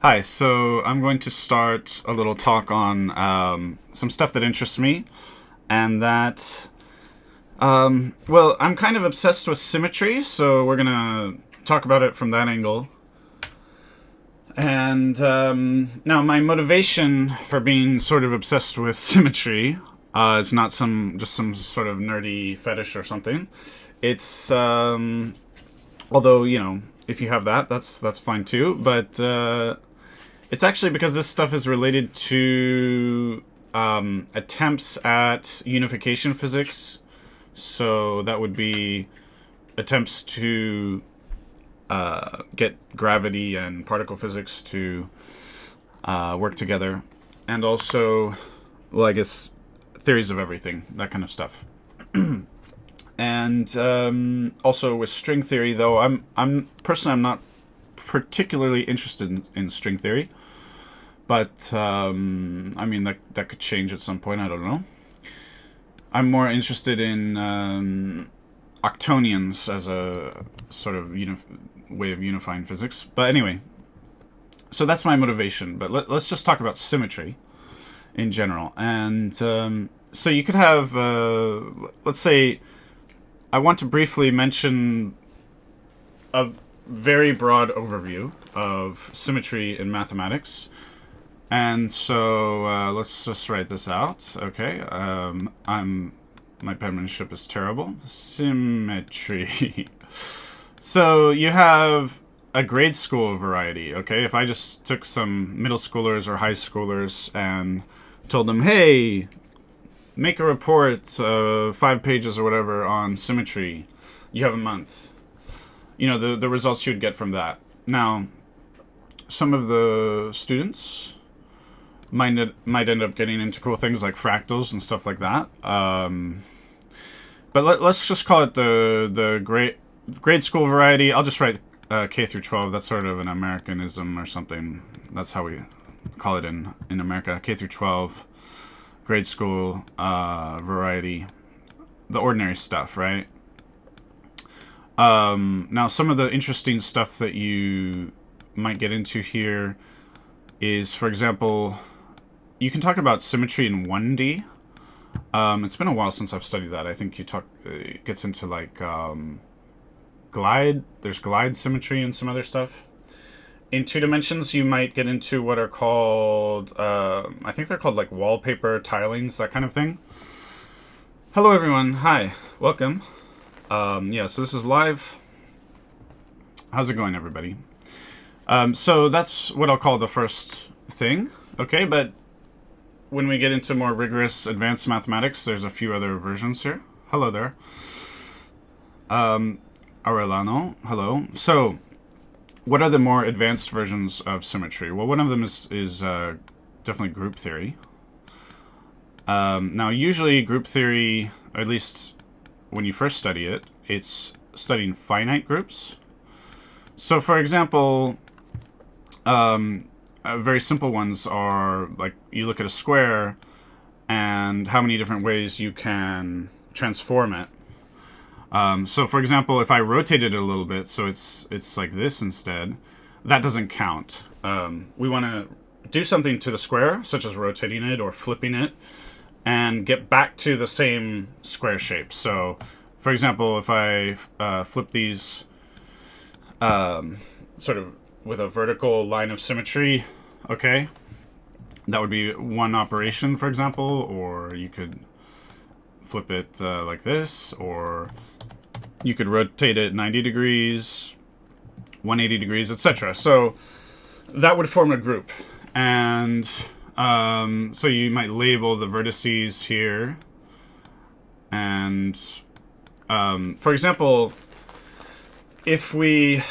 Hi, so I'm going to start a little talk on some stuff that interests me, and that, well, I'm kind of obsessed with symmetry, so we're gonna talk about it from that angle. And now, my motivation for being sort of obsessed with symmetry is not some sort of nerdy fetish or something. It's although if you have that, that's fine too, but. It's actually because this stuff is related to attempts at unification physics. So that would be attempts to get gravity and particle physics to work together. And also, well, I guess theories of everything, that kind of stuff. And also with string theory, though, I'm personally I'm not particularly interested in string theory. But, I mean, that could change at some point, I don't know. I'm more interested in octonions as a sort of way of unifying physics. But anyway, so that's my motivation. But let's just talk about symmetry in general. And so you could have, let's say, I want to briefly mention a very broad overview of symmetry in mathematics. And so let's just write this out. Okay, my penmanship is terrible. Symmetry. So you have a grade school variety. Okay, if I just took some middle schoolers or high schoolers and told them, "Hey, make a report, 5 pages or whatever on symmetry," you have a month. You know the results you would get from that. Now, some of the students might end up getting into cool things like fractals and stuff like that. But let's just call it the grade school variety. I'll just write K through 12. That's sort of an Americanism or something. That's how we call it in America. K through 12, grade school variety. The ordinary stuff, right? Now, some of the interesting stuff that you might get into here is, for example, you can talk about symmetry in 1D. It's been a while since I've studied that. I think it gets into like glide. There's glide symmetry and some other stuff. In 2 dimensions, you might get into what are called, I think they're called like wallpaper tilings, that kind of thing. Hello, everyone. Hi. Welcome. Yeah, so this is live. How's it going, everybody? So that's what I'll call the first thing. Okay, but when we get into more rigorous advanced mathematics, there's a few other versions here. Hello there. Aurelano, hello. So, what are the more advanced versions of symmetry? Well, one of them is definitely group theory. Now, usually group theory, at least when you first study it, it's studying finite groups. So, for example, very simple ones are like you look at a square and how many different ways you can transform it. So, for example, if I rotate it a little bit, so it's like this instead, that doesn't count. We want to do something to the square, such as rotating it or flipping it, and get back to the same square shape. So, for example, if I flip these sort of with a vertical line of symmetry, okay, that would be one operation, for example, or you could flip it like this, or you could rotate it 90 degrees, 180 degrees, etc. So that would form a group. And so you might label the vertices here. And for example, if we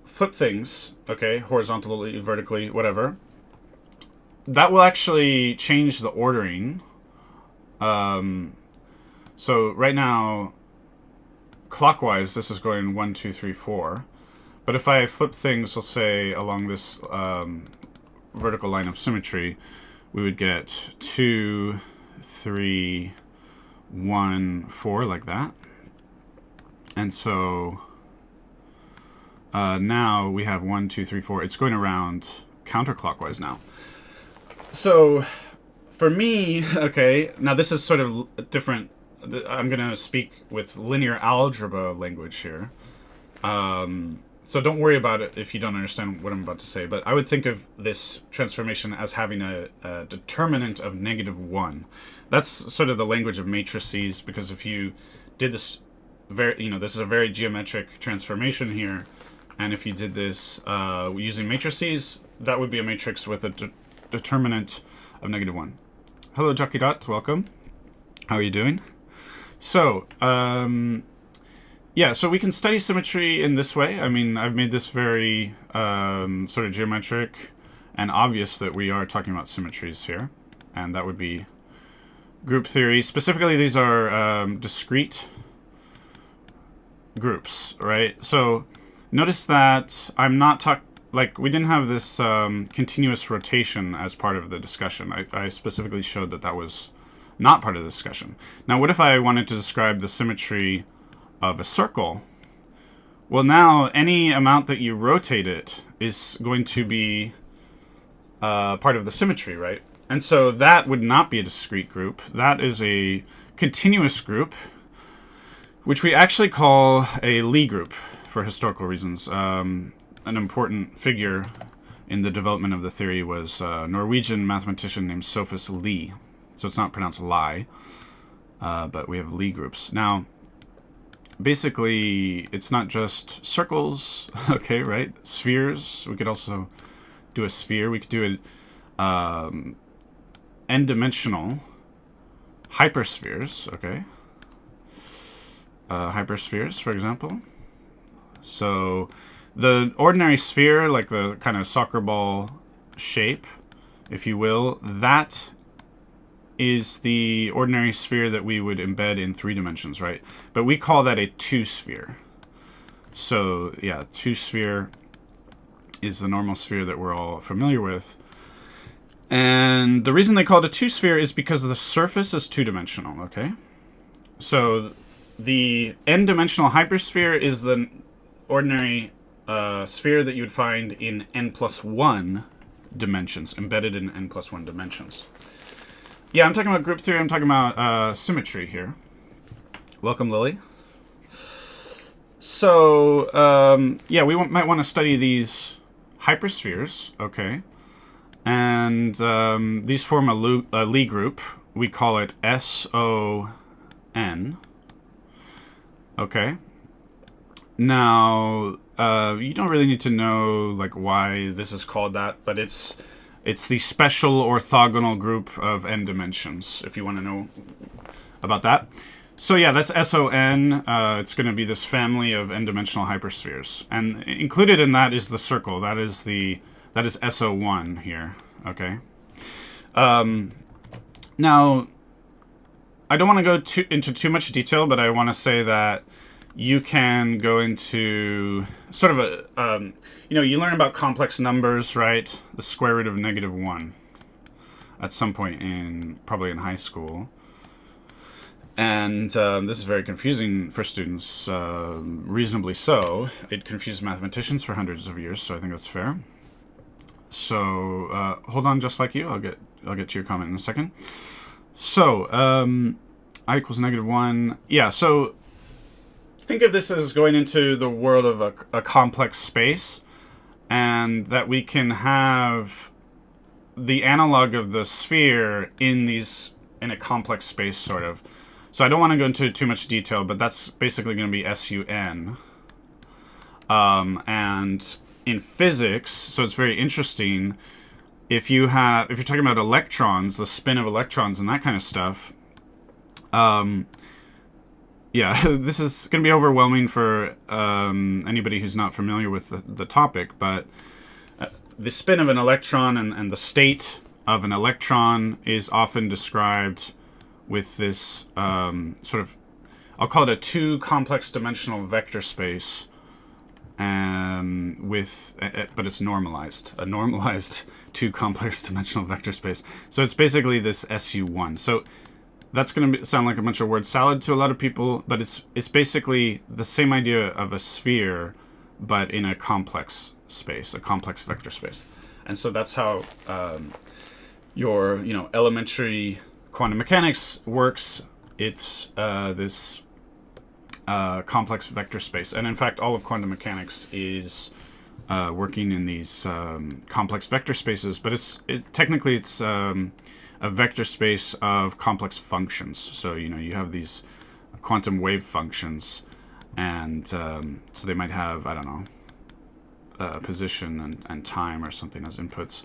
flip things, okay, horizontally, vertically, whatever, that will actually change the ordering. So right now, clockwise, this is going 1, 2, 3, 4. But if I flip things, let's say, along this vertical line of symmetry, we would get 2, 3, 1, 4, like that. And so now we have 1, 2, 3, 4. It's going around counterclockwise now. So for me, okay, now this is sort of different. I'm going to speak with linear algebra language here. So don't worry about it if you don't understand what I'm about to say. But I would think of this transformation as having a determinant of -1. That's sort of the language of matrices, because if you did this this is a very geometric transformation here, and if you did this using matrices, that would be a matrix with a determinant of -1. Hello, Jockey Dot, welcome. How are you doing? So, yeah, so we can study symmetry in this way. I mean, I've made this very sort of geometric and obvious that we are talking about symmetries here, and that would be group theory. Specifically, these are discrete groups, right? So notice that I'm not we didn't have this continuous rotation as part of the discussion. I specifically showed that that was not part of the discussion. Now, what if I wanted to describe the symmetry of a circle? Well, now any amount that you rotate it is going to be part of the symmetry, right? And so that would not be a discrete group. That is a continuous group, which we actually call a Lie group for historical reasons. An important figure in the development of the theory was a Norwegian mathematician named Sophus Lie. So it's not pronounced lie, but we have Lie groups. Now, basically, it's not just circles, okay, right? Spheres. We could also do a sphere. We could do an n-dimensional hyperspheres, okay? Hyperspheres, for example. So the ordinary sphere, like the kind of soccer ball shape, if you will, that is the ordinary sphere that we would embed in 3 dimensions, right? But we call that a 2-sphere. So, yeah, 2-sphere is the normal sphere that we're all familiar with. And the reason they call it a 2-sphere is because the surface is 2-dimensional, okay? So the n-dimensional hypersphere is the ordinary sphere that you would find in n+1 dimensions, embedded in n+1 dimensions. Yeah, I'm talking about group theory. I'm talking about symmetry here. Welcome, Lily. So, yeah, we might want to study these hyperspheres, okay? And these form a Lie group. We call it SON. Okay. Now, you don't really need to know like why this is called that, but it's the special orthogonal group of n dimensions, if you want to know about that. So yeah, that's SON. It's going to be this family of n-dimensional hyperspheres, and included in that is the circle. That is SO1 here. Okay. Now, I don't want to go into too much detail, but I want to say that you can go into sort of a, you learn about complex numbers, right? The square root of -1 at some point probably in high school. And this is very confusing for students, reasonably so. It confused mathematicians for hundreds of years, so I think that's fair. So, hold on, just like you. I'll get to your comment in a second. So, I equals -1. Yeah, so think of this as going into the world of a complex space, and that we can have the analog of the sphere in a complex space, sort of. So I don't want to go into too much detail, but that's basically going to be SUN. And in physics, so it's very interesting, if you're talking about electrons, the spin of electrons and that kind of stuff, yeah, this is going to be overwhelming for anybody who's not familiar with the topic, but the spin of an electron and the state of an electron is often described with this sort of, I'll call it a 2 complex dimensional vector space. but it's normalized, a normalized two complex dimensional vector space. So it's basically this SU1. So that's going to sound like a bunch of word salad to a lot of people, but it's basically the same idea of a sphere, but in a complex space, a complex vector space. And so that's how your elementary quantum mechanics works. It's this complex vector space, and in fact, all of quantum mechanics is working in these complex vector spaces. But technically it's a vector space of complex functions. So you have these quantum wave functions, and so they might have, I don't know, position and time or something as inputs,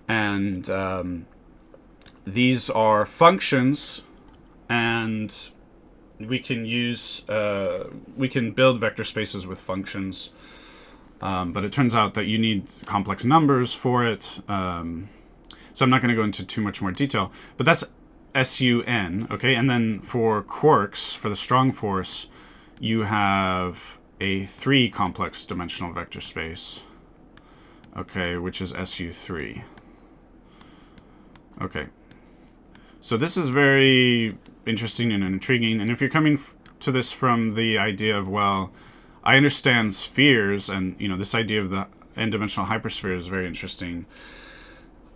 and these are functions, and we can build vector spaces with functions, but it turns out that you need complex numbers for it. So I'm not going to go into too much more detail, but that's SUN, okay? And then for quarks, for the strong force, you have a 3 complex dimensional vector space, okay, which is SU3. Okay. So this is very interesting and intriguing. And if you're coming to this from the idea of, well, I understand spheres, and this idea of the n-dimensional hypersphere is very interesting.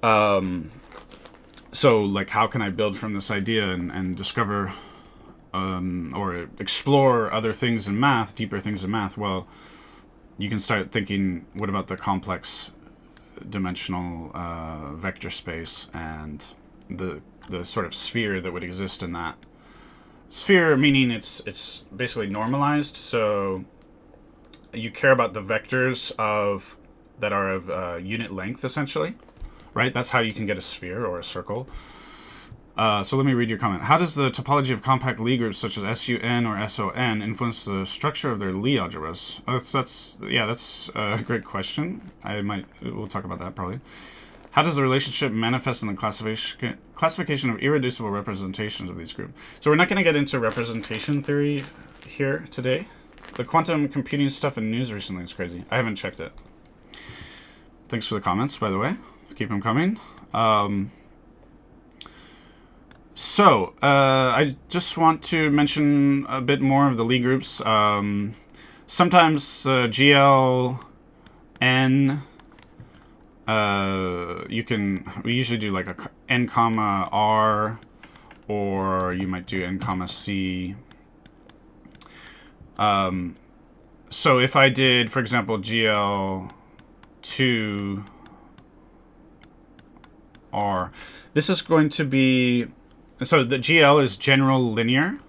So like, how can I build from this idea and discover or explore other things in math, deeper things in math? Well, you can start thinking, what about the complex dimensional vector space and the sort of sphere that would exist in that sphere, meaning it's basically normalized. So you care about the vectors that are of unit length, essentially, right? That's how you can get a sphere or a circle. So let me read your comment. How does the topology of compact Lie groups such as SUN or SON influence the structure of their Lie algebras? That's a great question. We'll talk about that probably. How does the relationship manifest in the classification of irreducible representations of these groups? So we're not going to get into representation theory here today. The quantum computing stuff in news recently is crazy. I haven't checked it. Thanks for the comments, by the way. Keep them coming. So I just want to mention a bit more of the Lie groups. Sometimes GLN, we usually do like a n comma r, or you might do n comma c. So if I did, for example, GL2 r, this is going to be, so the GL is general linear,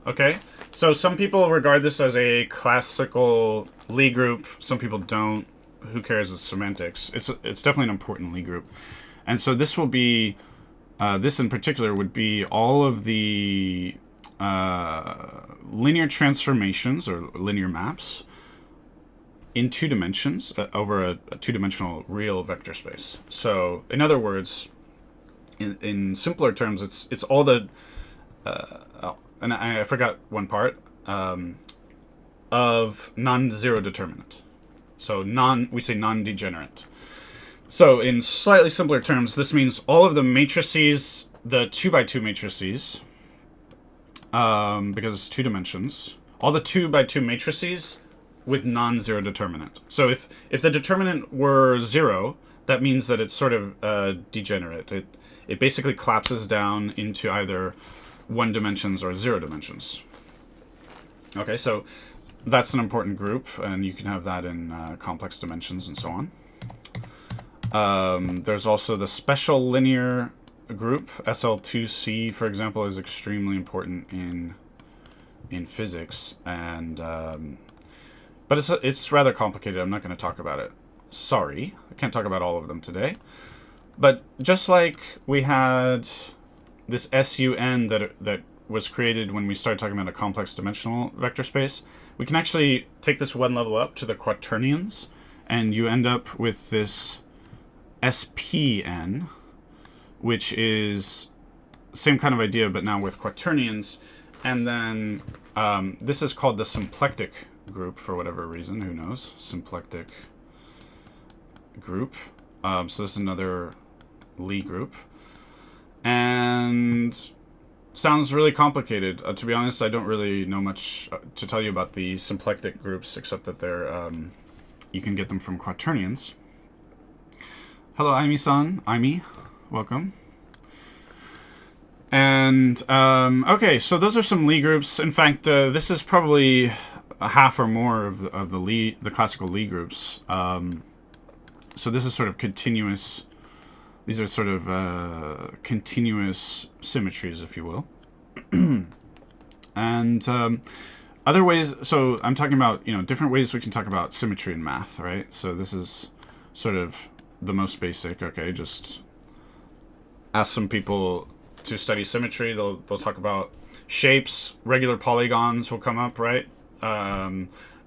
okay? So some people regard this as a classical Lie group. Some people don't. Who cares? It's semantics. It's definitely an important Lie group. And so this will be, this in particular would be all of the linear transformations or linear maps in 2 dimensions over a 2-dimensional real vector space. So in other words, in simpler terms, it's all the and I forgot one part of non-zero determinant. So we say non-degenerate. So in slightly simpler terms, this means all of the matrices, the 2x2 matrices, because it's 2 dimensions, all the 2x2 matrices with non-zero determinant. So if the determinant were 0, that means that it's sort of degenerate. It basically collapses down into either 1 dimensions or 0 dimensions. Okay, so that's an important group, and you can have that in complex dimensions and so on. There's also the special linear group. SL2C, for example, is extremely important in physics, and but it's rather complicated. I'm not going to talk about it. Sorry, I can't talk about all of them today. But just like we had this SUN that was created when we started talking about a complex dimensional vector space, we can actually take this one level up to the quaternions, and you end up with this SPN, which is same kind of idea, but now with quaternions. And then this is called the symplectic group for whatever reason. Who knows? Symplectic group. So this is another Lie group. And sounds really complicated. To be honest, I don't really know much to tell you about the symplectic groups, except that they're you can get them from quaternions. Hello, Aimi-san. Aimi, welcome. And, okay, so those are some Lie groups. In fact, this is probably a half or more of the classical Lie groups. So this is sort of continuous. These are sort of continuous symmetries, if you will. And other ways, so I'm talking about, different ways we can talk about symmetry in math, right? So this is sort of the most basic, okay? Just ask some people to study symmetry. They'll talk about shapes, regular polygons will come up, right?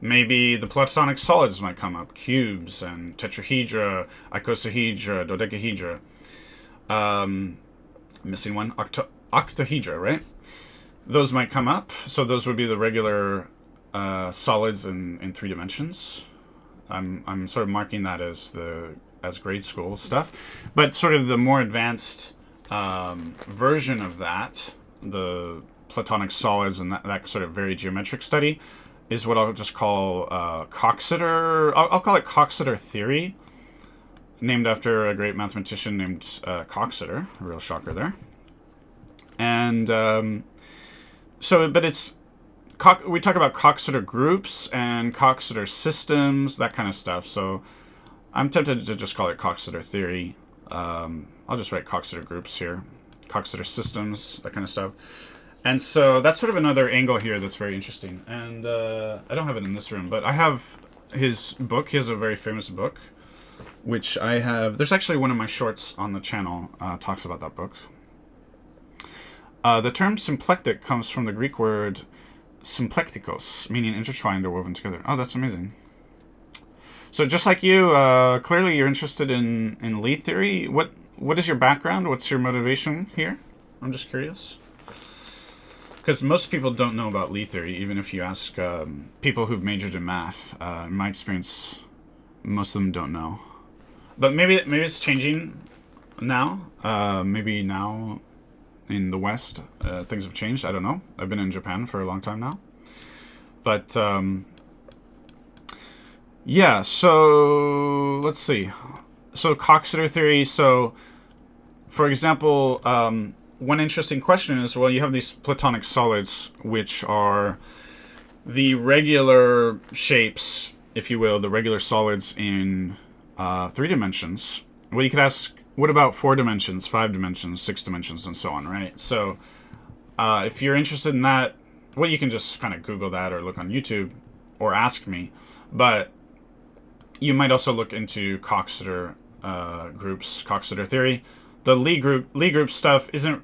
Maybe the Platonic solids might come up, cubes and tetrahedra, icosahedra, dodecahedra. Missing one, octahedra, right? Those might come up. So those would be the regular solids in 3 dimensions. I'm sort of marking that as grade school stuff, but sort of the more advanced version of that, the Platonic solids and that sort of very geometric study, is what I'll just call Coxeter. I'll call it Coxeter theory, named after a great mathematician named Coxeter. A real shocker there. And but it's we talk about Coxeter groups and Coxeter systems, that kind of stuff. So I'm tempted to just call it Coxeter theory. I'll just write Coxeter groups here, Coxeter systems, that kind of stuff. And so that's sort of another angle here that's very interesting. And I don't have it in this room, but I have his book. He has a very famous book, which I have. There's actually one of my shorts on the channel talks about that book. The term symplectic comes from the Greek word symplektikos, meaning intertwined or woven together. Oh, that's amazing. So just like you, clearly you're interested in Lie theory. What is your background? What's your motivation here? I'm just curious. Because most people don't know about Lie theory, even if you ask people who've majored in math. In my experience, most of them don't know. But maybe it's changing now. Maybe now in the West, things have changed. I don't know. I've been in Japan for a long time now. But yeah, so let's see. So Coxeter theory. So, for example, one interesting question is, well, you have these Platonic solids, which are the regular shapes, if you will, the regular solids in 3 dimensions. Well, you could ask, what about 4 dimensions, 5 dimensions, 6 dimensions, and so on, right? So if you're interested in that, well, you can just kind of Google that or look on YouTube or ask me. But you might also look into Coxeter groups, Coxeter theory. The Lie group stuff isn't.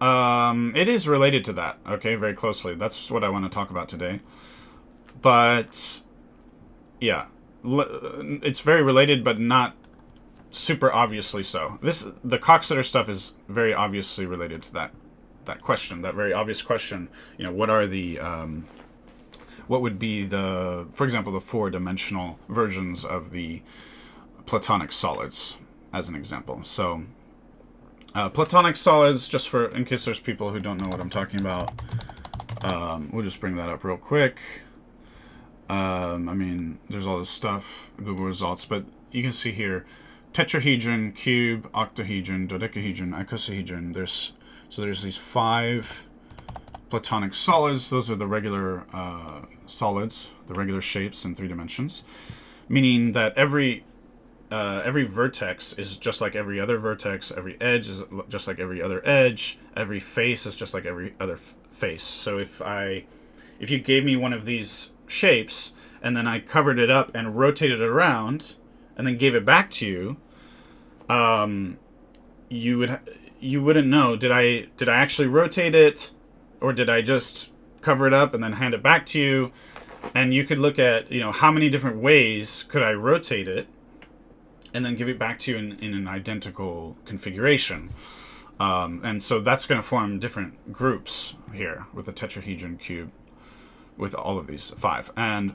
It is related to that, okay, very closely. That's what I want to talk about today. But yeah, it's very related, but not super obviously so. The Coxeter stuff is very obviously related to that question, that very obvious question. What are the what would be for example, the 4-dimensional versions of the Platonic solids, as an example. So Platonic solids, just in case there's people who don't know what I'm talking about, we'll just bring that up real quick. I mean, there's all this stuff, Google results, but you can see here, tetrahedron, cube, octahedron, dodecahedron, icosahedron. There's these 5 Platonic solids. Those are the regular solids, the regular shapes in 3 dimensions, meaning that every vertex is just like every other vertex, every edge is just like every other edge, every face is just like every other face. So if you gave me one of these shapes and then I covered it up and rotated it around and then gave it back to you, you wouldn't know, did I actually rotate it, or did I just cover it up and then hand it back to you? And you could look at, how many different ways could I rotate it and then give it back to you in an identical configuration. And so that's going to form different groups here with the tetrahedron cube with all of these 5. And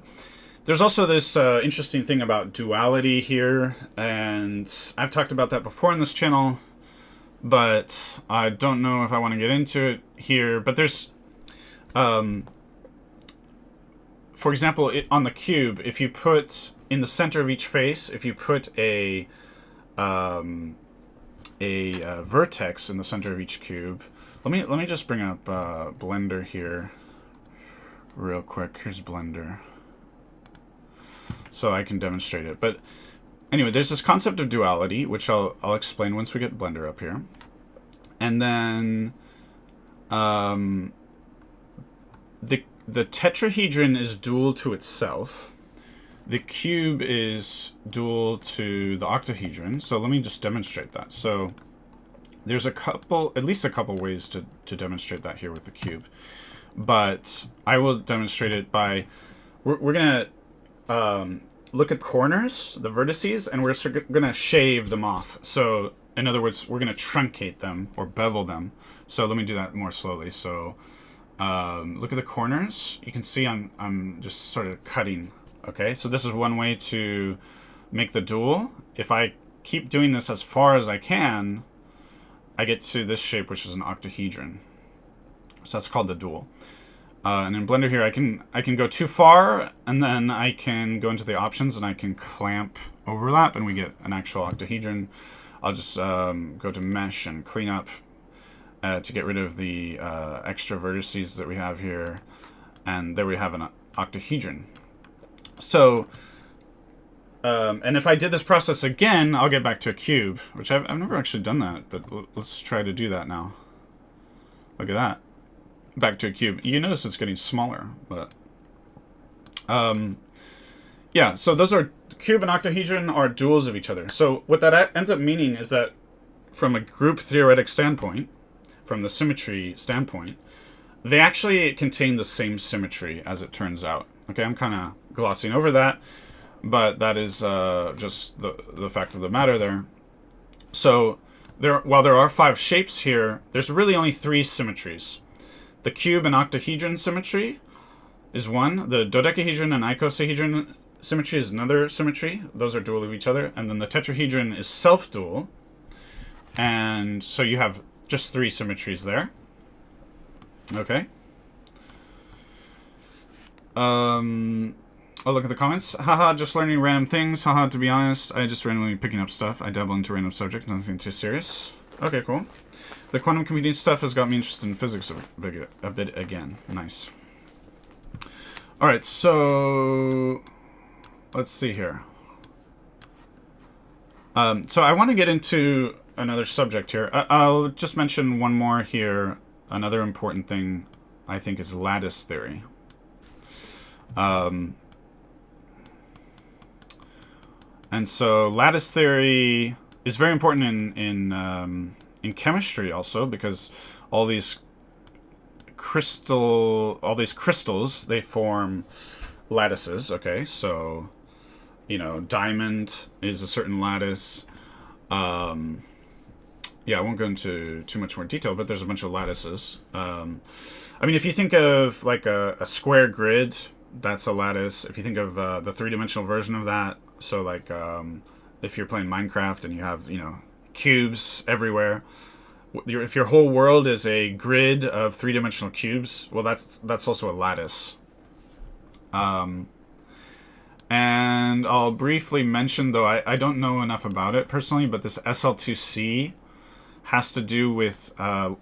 there's also this interesting thing about duality here, and I've talked about that before in this channel, but I don't know if I want to get into it here. But there's, for example, on the cube, if you put in the center of each face, if you put a vertex in the center of each cube. Let me just bring up Blender here real quick. Here's Blender, so I can demonstrate it. But anyway, there's this concept of duality, which I'll explain once we get Blender up here. And then the tetrahedron is dual to itself. The cube is dual to the octahedron. So let me just demonstrate that. So there's at least a couple ways to demonstrate that here with the cube. But I will demonstrate it by, we're going to look at corners, the vertices, and we're going to shave them off. So in other words, we're going to truncate them or bevel them. So let me do that more slowly. So look at the corners. You can see I'm just sort of cutting. Okay, so this is one way to make the dual. If I keep doing this as far as I can, I get to this shape, which is an octahedron. So that's called the dual. And in Blender here, I can go too far, and then I can go into the options, and I can clamp overlap, and we get an actual octahedron. I'll just go to mesh and clean up to get rid of the extra vertices that we have here, and there we have an octahedron. So, and if I did this process again, I'll get back to a cube, which I've never actually done that, but let's try to do that now. Look at that. Back to a cube. You notice it's getting smaller, but yeah, so those are, cube and octahedron are duals of each other. So what that ends up meaning is that from a group theoretic standpoint, from the symmetry standpoint, they actually contain the same symmetry, as it turns out. Okay, I'm kind of glossing over that, but that is just the fact of the matter there. So while there are 5 shapes here, there's really only 3 symmetries. The cube and octahedron symmetry is one. The dodecahedron and icosahedron symmetry is another symmetry. Those are dual of each other. And then the tetrahedron is self-dual. And so you have just 3 symmetries there. Okay. Oh, look at the comments. Haha, just learning random things. Haha, to be honest, I just randomly picking up stuff. I dabble into random subject, nothing too serious. Okay, cool. The quantum computing stuff has got me interested in physics a bit again. Nice. All right, so let's see here. So I want to get into another subject here. I'll just mention one more here. Another important thing, I think, is lattice theory. And so lattice theory is very important in chemistry also, because all these crystals, they form lattices. Okay, so you know, diamond is a certain lattice. Yeah, I won't go into too much more detail, but there's a bunch of lattices. I mean, if you think of like a square grid, that's a lattice. If you think of the 3-dimensional version of that, so like if you're playing Minecraft and you have, you know, cubes everywhere, if your whole world is a grid of 3-dimensional cubes, well, that's also a lattice. And I'll briefly mention, though I don't know enough about it personally, but this SL2C has to do with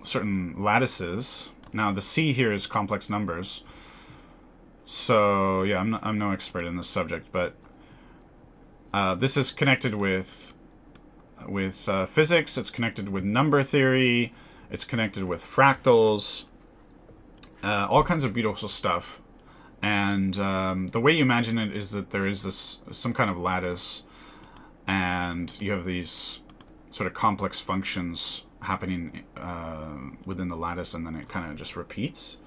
certain lattices. Now the C here is complex numbers. So yeah, I'm no expert in this subject, but this is connected with physics. It's connected with number theory. It's connected with fractals. All kinds of beautiful stuff. And the way you imagine it is that there is some kind of lattice, and you have these sort of complex functions happening within the lattice, and then it kind of just repeats.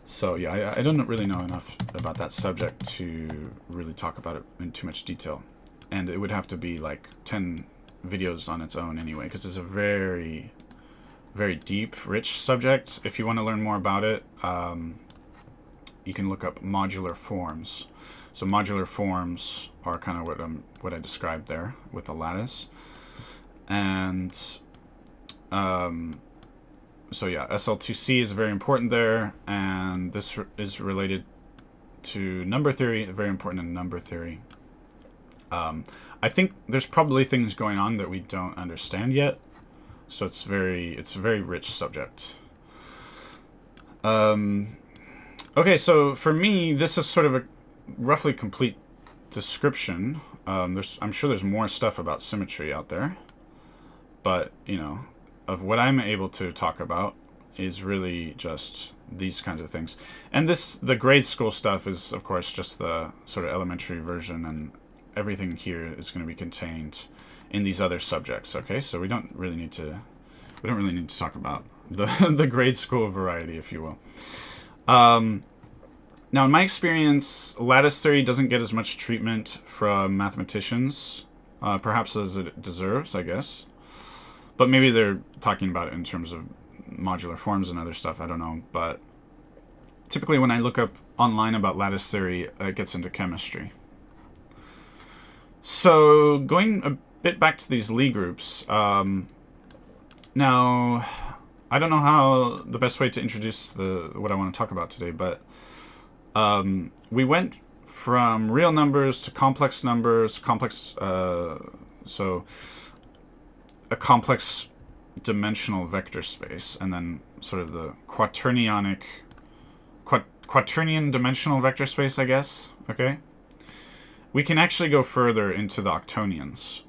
So yeah, I don't really know enough about that subject to really talk about it in too much detail. And it would have to be like 10 videos on its own anyway, because it's a very, very deep, rich subject. If you want to learn more about it, you can look up modular forms. So modular forms are kind of what I described there with the lattice. And so yeah, SL2C is very important there, and this is related to number theory, very important in number theory. I think there's probably things going on that we don't understand yet, so it's a very rich subject. Okay, so for me, this is sort of a roughly complete description. I'm sure there's more stuff about symmetry out there, but you know, of what I'm able to talk about is really just these kinds of things. And the grade school stuff is, of course, just the sort of elementary version, and everything here is going to be contained in these other subjects. Okay, so we don't really need to talk about the grade school variety, if you will. Now, in my experience, lattice theory doesn't get as much treatment from mathematicians, perhaps as it deserves, I guess. But maybe they're talking about it in terms of modular forms and other stuff, I don't know. But typically when I look up online about lattice theory, it gets into chemistry. So going a bit back to these Lie groups, now I don't know how the best way to introduce what I want to talk about today, but we went from real numbers to complex numbers, so a complex dimensional vector space, and then sort of the quaternion dimensional vector space, I guess. Okay, we can actually go further into the octonions.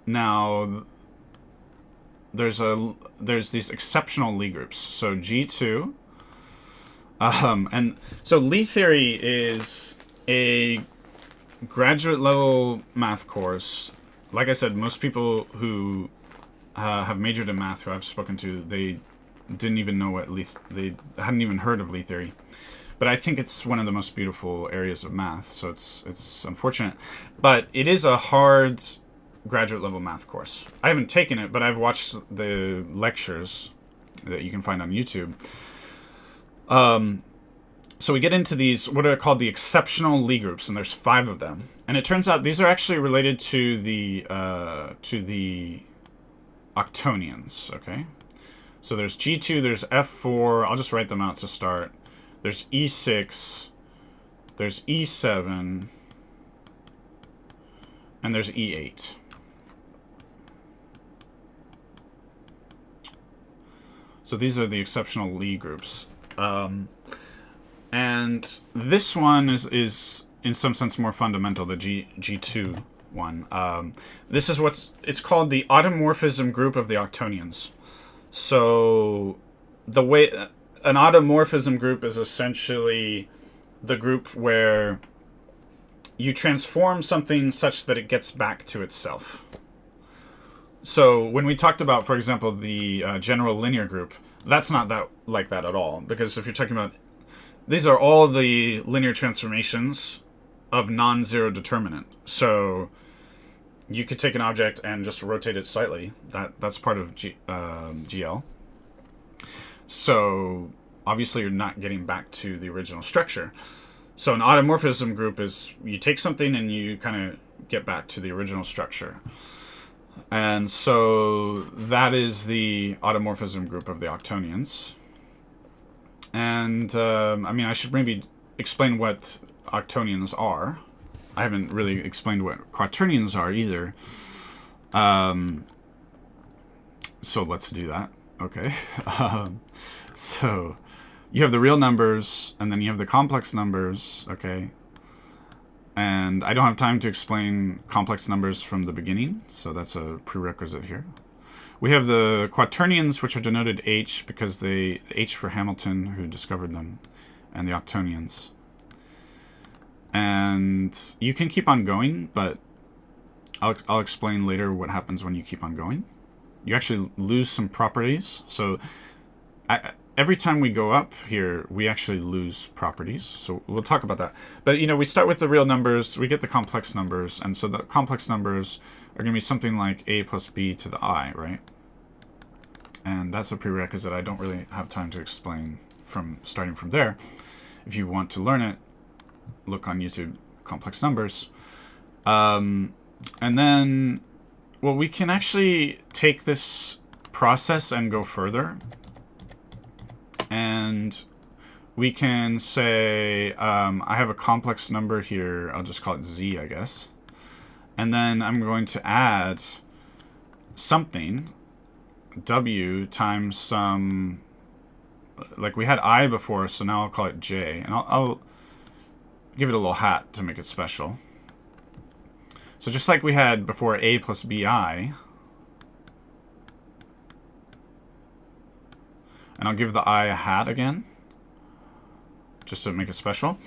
Now, there's these exceptional Lie groups. So G2, and so Lie theory is a graduate level math course. Like I said, most people who have majored in math who I've spoken to, they didn't even know they hadn't even heard of Lie theory. But I think it's one of the most beautiful areas of math, so it's unfortunate. But it is a hard graduate level math course. I haven't taken it, but I've watched the lectures that you can find on YouTube. So we get into these, what are called the exceptional Lie groups, and there's 5 of them. And it turns out these are actually related to the octonions, okay? So there's G2, there's F4, I'll just write them out to start. There's E6, there's E7, and there's E8. So these are the exceptional Lie groups. And this one is in some sense more fundamental, the G2 one. This is it's called the automorphism group of the octonions. So the way an automorphism group is essentially the group where you transform something such that it gets back to itself. So when we talked about, for example, the general linear group, that's not like that at all. Because if you're talking about, these are all the linear transformations of non-zero determinant. So you could take an object and just rotate it slightly. That's part of GL. So obviously you're not getting back to the original structure. So an automorphism group is you take something and you kind of get back to the original structure. And so that is the automorphism group of the octonions. And I mean, I should maybe explain what octonions are. I haven't really explained what quaternions are either. So let's do that. Okay. So you have the real numbers, and then you have the complex numbers, okay? And I don't have time to explain complex numbers from the beginning, so that's a prerequisite here. We have the quaternions, which are denoted H, because H for Hamilton, who discovered them, and the octonions. And you can keep on going, but I'll explain later what happens when you keep on going. You actually lose some properties. So every time we go up here, we actually lose properties. So we'll talk about that. But, you know, we start with the real numbers. We get the complex numbers. And so the complex numbers are going to be something like a plus b to the I, right? And that's a prerequisite I don't really have time to explain from starting from there. If you want to learn it, look on YouTube, complex numbers. And then, well, we can actually take this process and go further. And we can say, I have a complex number here. I'll just call it Z, I guess. And then I'm going to add something, W times some, like we had I before, so now I'll call it J. And I'll give it a little hat to make it special. So just like we had before A plus BI, and I'll give the I a hat again, just to make it special.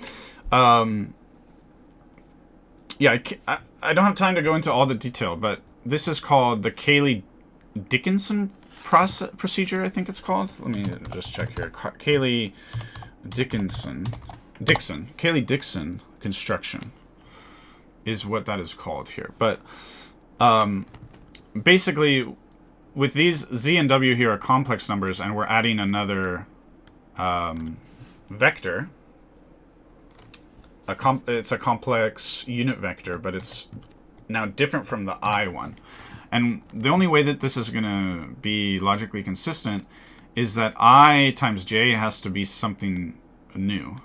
Yeah, I don't have time to go into all the detail, but this is called the Cayley-Dickinson procedure, I think it's called. Let me just check here. Cayley-Dickinson construction is what that is called here. But basically, with these Z and W here are complex numbers, and we're adding another vector. It's a complex unit vector, but it's now different from the I one. And the only way that this is going to be logically consistent is that I times J has to be something new.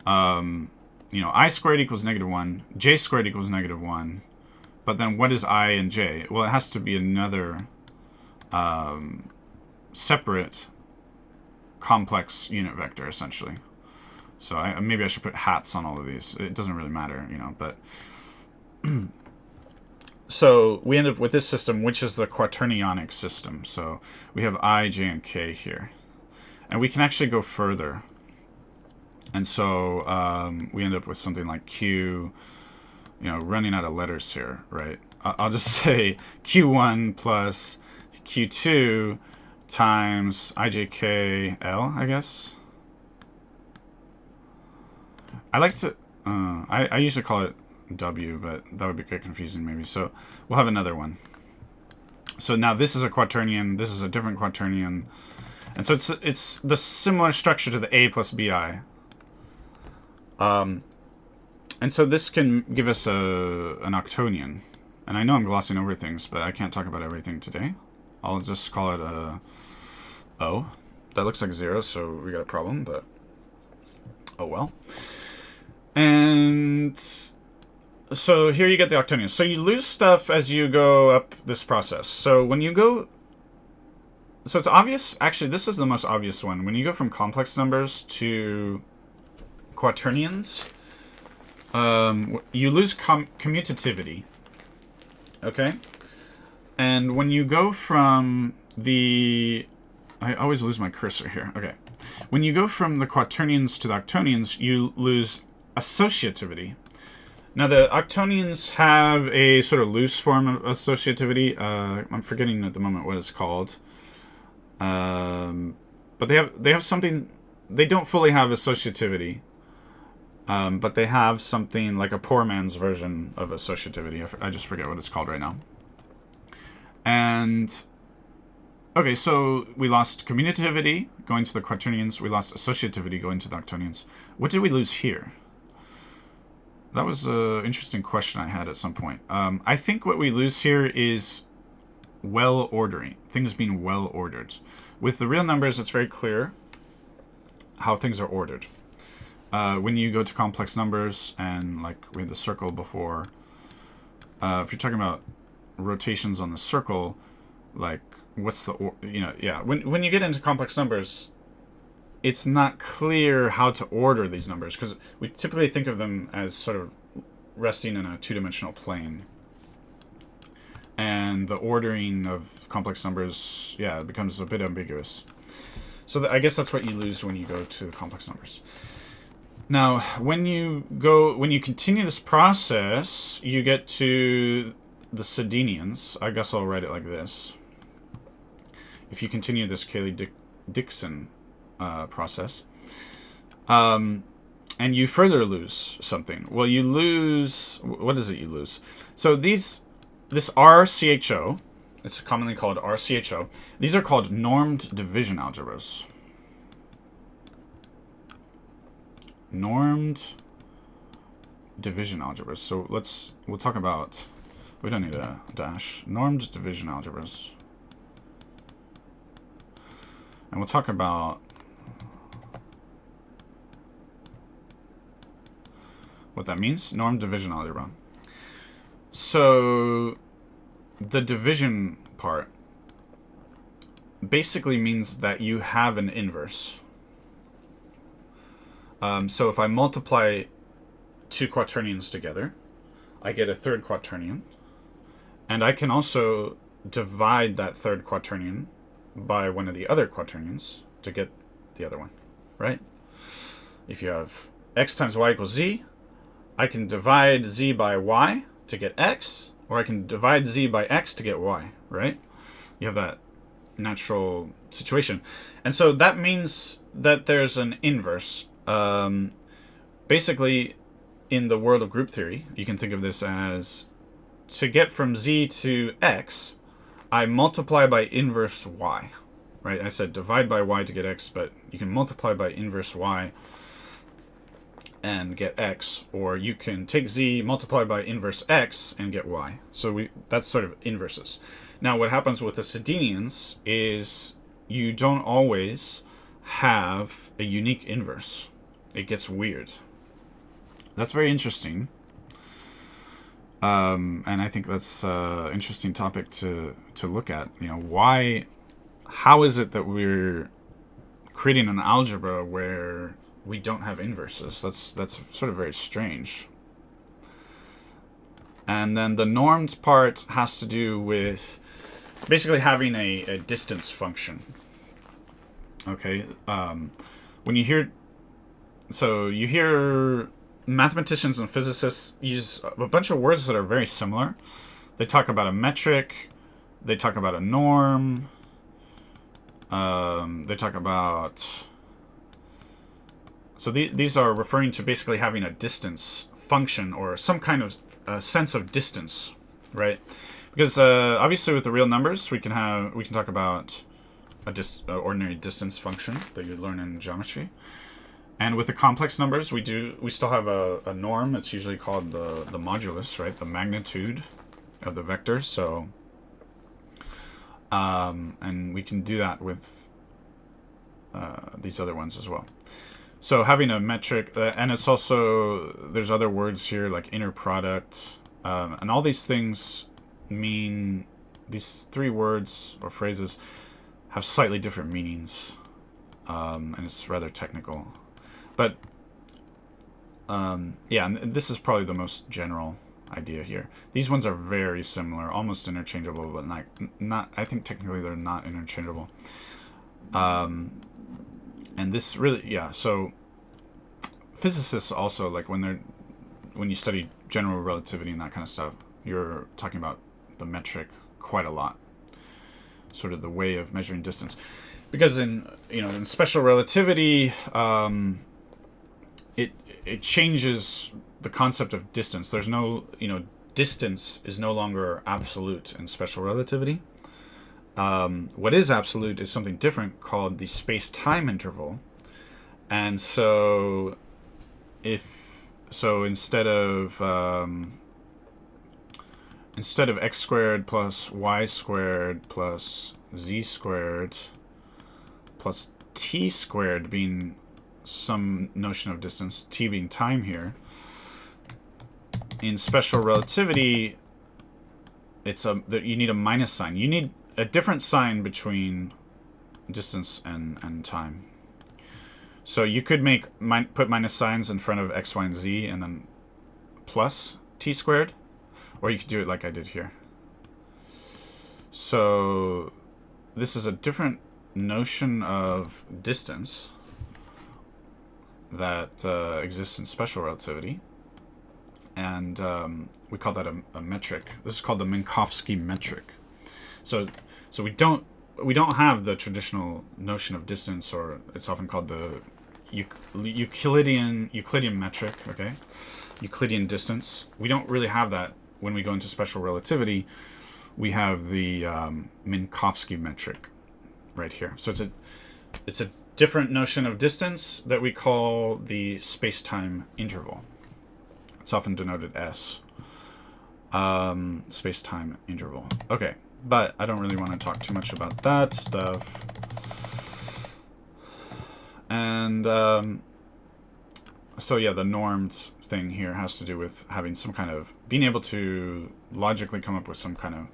You know, I squared equals -1, J squared equals -1. But then what is I and J? Well, it has to be another separate complex unit vector, essentially. So maybe I should put hats on all of these. It doesn't really matter, you know, but... So we end up with this system, which is the quaternionic system. So we have I, J, and K here. And we can actually go further. And so we end up with something like Q, you know, running out of letters here, right? I'll just say Q1 plus Q2 times IJKL, I guess. I like to, I usually call it W, but that would be quite confusing maybe. So we'll have another one. So now this is a quaternion, this is a different quaternion. And so it's the similar structure to the A plus BI. And so this can give us an octonion. And I know I'm glossing over things, but I can't talk about everything today. I'll just call it a O. That looks like 0, so we got a problem, but oh well. And so here you get the octonions. So you lose stuff as you go up this process. So when you go... So it's obvious... Actually, this is the most obvious one. When you go from complex numbers to quaternions, you lose commutativity. Okay? And when you go from the... I always lose my cursor here. Okay. When you go from the quaternions to the octonions, you lose associativity. Now, the octonions have a sort of loose form of associativity. I'm forgetting at the moment what it's called. But they have something... They don't fully have associativity. But they have something like a poor man's version of associativity. I just forget what it's called right now. And... Okay, so we lost commutativity going to the quaternions. We lost associativity going to the octonions. What did we lose here? That was an interesting question I had at some point. I think what we lose here is well-ordering. Things being well-ordered. With the real numbers, it's very clear how things are ordered. When you go to complex numbers, and like we had the circle before, if you're talking about rotations on the circle, like what's the, you know, yeah. When you get into complex numbers, it's not clear how to order these numbers, because we typically think of them as sort of resting in a two-dimensional plane. And the ordering of complex numbers, yeah, it becomes a bit ambiguous. So I guess that's what you lose when you go to complex numbers. Now, when you continue this process, you get to the Sedenians. I guess I'll write it like this. If you continue this Cayley-Dickinson process, and you further lose something. Well, you lose... What is it you lose? So this RCHO, it's commonly called RCHO. These are called normed division algebras. normed division algebras. So we'll talk about, we don't need a dash, normed division algebras. And we'll talk about what that means, normed division algebra. So the division part basically means that you have an inverse. So if I multiply two quaternions together, I get a third quaternion. And I can also divide that third quaternion by one of the other quaternions to get the other one, right? If you have x times y equals z, I can divide z by y to get x, or I can divide z by x to get y, right? You have that natural situation. And so that means that there's an inverse. Basically, in the world of group theory, you can think of this as, to get from z to x, I multiply by inverse y, right? I said divide by y to get x, but you can multiply by inverse y and get x, or you can take z, multiply by inverse x, and get y. So that's sort of inverses. Now, what happens with the Sedenians is you don't always have a unique inverse. It gets weird. That's very interesting. And I think that's an interesting topic to look at. You know, how is it that we're creating an algebra where we don't have inverses? That's sort of very strange. And then the normed part has to do with basically having a distance function. Okay, when you hear mathematicians and physicists use a bunch of words that are very similar. They talk about a metric, they talk about a norm, they talk about... So these are referring to basically having a distance function or some kind of sense of distance, right? Because obviously with the real numbers, we can talk about a ordinary distance function that you learn in geometry. And with the complex numbers, we still have a norm. It's usually called the modulus, right? The magnitude of the vector. So, and we can do that with these other ones as well. So having a metric, and it's also, there's other words here like inner product, and all these things mean, these three words or phrases have slightly different meanings, and it's rather technical. But yeah, and this is probably the most general idea here. These ones are very similar, almost interchangeable, but not. I think technically they're not interchangeable. And this really, yeah. So physicists also, like when you study general relativity and that kind of stuff, you're talking about the metric quite a lot, sort of the way of measuring distance, because in special relativity, it changes the concept of distance. There's no, distance is no longer absolute in special relativity. What is absolute is something different called the space-time interval. And so instead of x squared plus y squared plus z squared plus t squared being some notion of distance, t being time here, in special relativity, you need a minus sign. You need a different sign between distance and time. So you could put minus signs in front of x, y, and z, and then plus t squared, or you could do it like I did here. So this is a different notion of distance that exists in special relativity, and we call that a metric. This is called the Minkowski metric. So we don't have the traditional notion of distance, or it's often called the Euclidean metric. Okay, Euclidean distance. We don't really have that when we go into special relativity. We have the Minkowski metric right here. So it's a different notion of distance that we call the space-time interval. It's often denoted S. Space-time interval. Okay, but I don't really want to talk too much about that stuff. And so yeah, the normed thing here has to do with having some kind of being able to logically come up with some kind of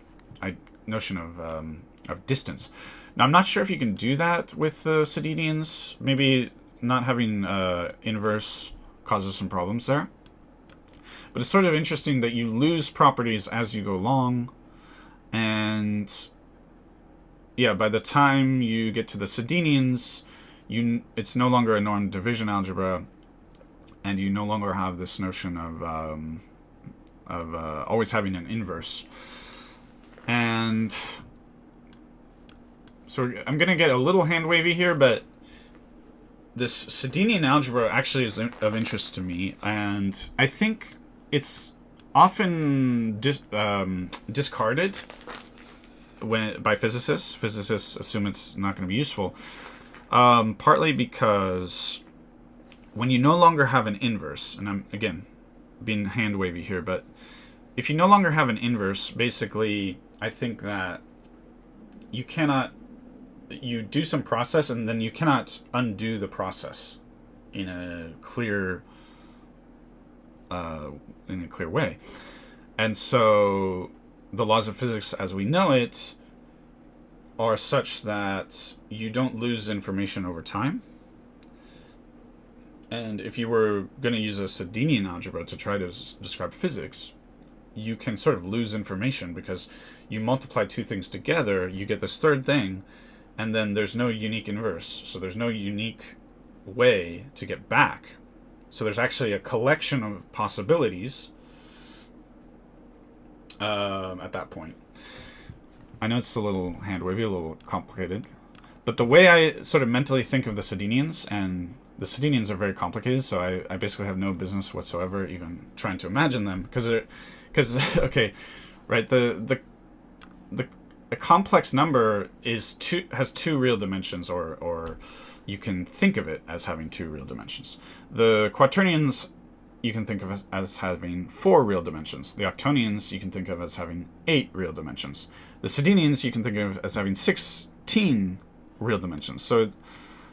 notion of distance. Now I'm not sure if you can do that with the Sedenians. Maybe not having inverse causes some problems there. But it's sort of interesting that you lose properties as you go along, and yeah, by the time you get to the Sedenians, it's no longer a normed division algebra, and you no longer have this notion of always having an inverse. And so I'm going to get a little hand wavy here, but this Sedenian algebra actually is of interest to me, and I think it's often discarded by physicists. Physicists assume it's not going to be useful, partly because when you no longer have an inverse, and I'm, again, being hand wavy here, but if you no longer have an inverse, basically, I think that you do some process and then you cannot undo the process in a clear way. And so the laws of physics as we know it are such that you don't lose information over time. And if you were going to use a Sedenian algebra to try to describe physics, you can sort of lose information because you multiply two things together, you get this third thing, and then there's no unique inverse. So there's no unique way to get back. So there's actually a collection of possibilities at that point. I know it's a little hand-wavy, a little complicated. But the way I sort of mentally think of the Sedenians, and the Sedenians are very complicated, so I basically have no business whatsoever even trying to imagine them. Because okay, right, the complex number has two real dimensions, or you can think of it as having two real dimensions. The Quaternions you can think of as having 4 real dimensions. The Octonians you can think of as having 8 real dimensions. The Sedenians you can think of as having 16 real dimensions. So,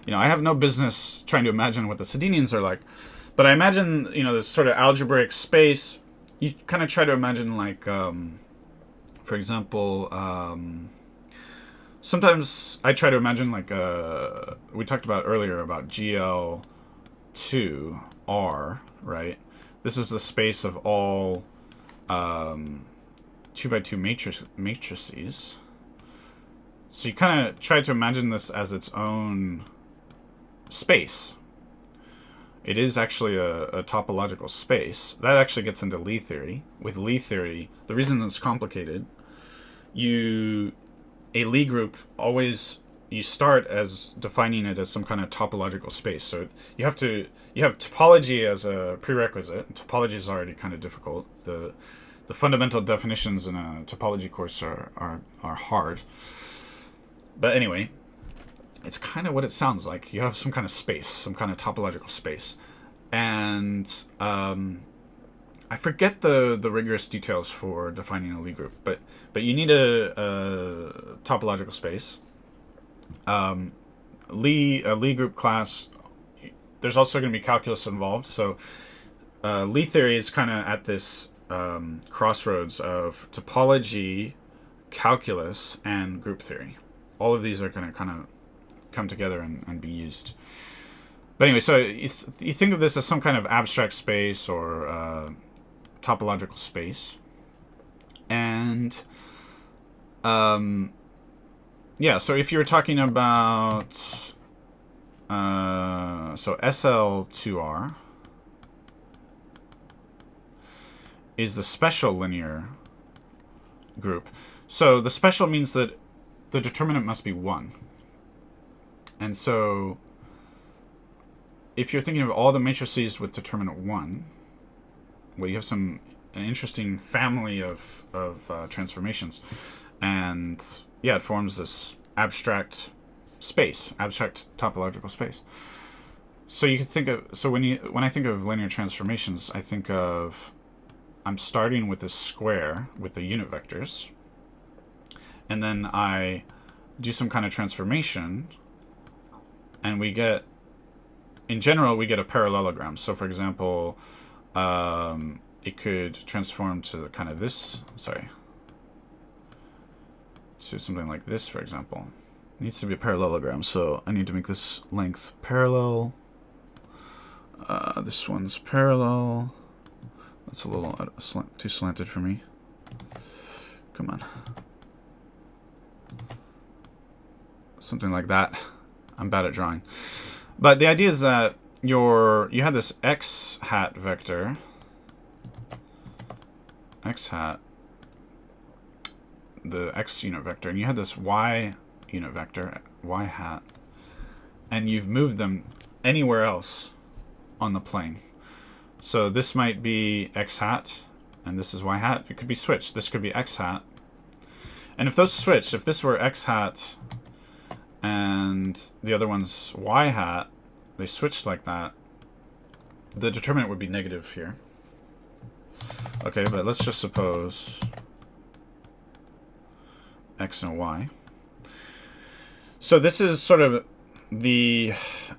I have no business trying to imagine what the Sedenians are like, but I imagine, this sort of algebraic space. You kind of try to imagine, like, for example, sometimes I try to imagine, like, we talked about earlier about GL2R, right? This is the space of all 2x2 matrices. So you kind of try to imagine this as its own space. It is actually a topological space. That actually gets into Lie theory. With Lie theory, the reason it's complicated, a Lie group always, you start as defining it as some kind of topological space. So you have topology as a prerequisite. Topology is already kind of difficult. The fundamental definitions in a topology course are hard. But anyway, it's kind of what it sounds like. You have some kind of space, some kind of topological space. And I forget the rigorous details for defining a Lie group, but you need a topological space. A Lie group class, there's also going to be calculus involved. So Lie theory is kind of at this crossroads of topology, calculus, and group theory. All of these are going to kind of come together and be used. But anyway, so you think of this as some kind of abstract space or topological space. And yeah, so if you're talking about so SL2R is the special linear group. So the special means that the determinant must be 1. And so if you're thinking of all the matrices with determinant 1, well, you have an interesting family of transformations. And yeah, it forms this abstract space, abstract topological space. So you can think of, so when I think of linear transformations, I think of, I'm starting with a square with the unit vectors, and then I do some kind of transformation, and we get, in general, we get a parallelogram. So for example, it could transform to kind of this, to something like this, for example. It needs to be a parallelogram, so I need to make this length parallel. This one's parallel. That's a little too slanted for me. Come on. Something like that. I'm bad at drawing. But the idea is that you had this x hat vector. X hat. The x unit vector. And you had this y unit vector. Y hat. And you've moved them anywhere else on the plane. So this might be x hat, and this is y hat. It could be switched. This could be x hat. And if those switched, if this were x hat and the other one's y hat, they switched like that, the determinant would be negative here. Okay, but let's just suppose x and y. So this is sort of the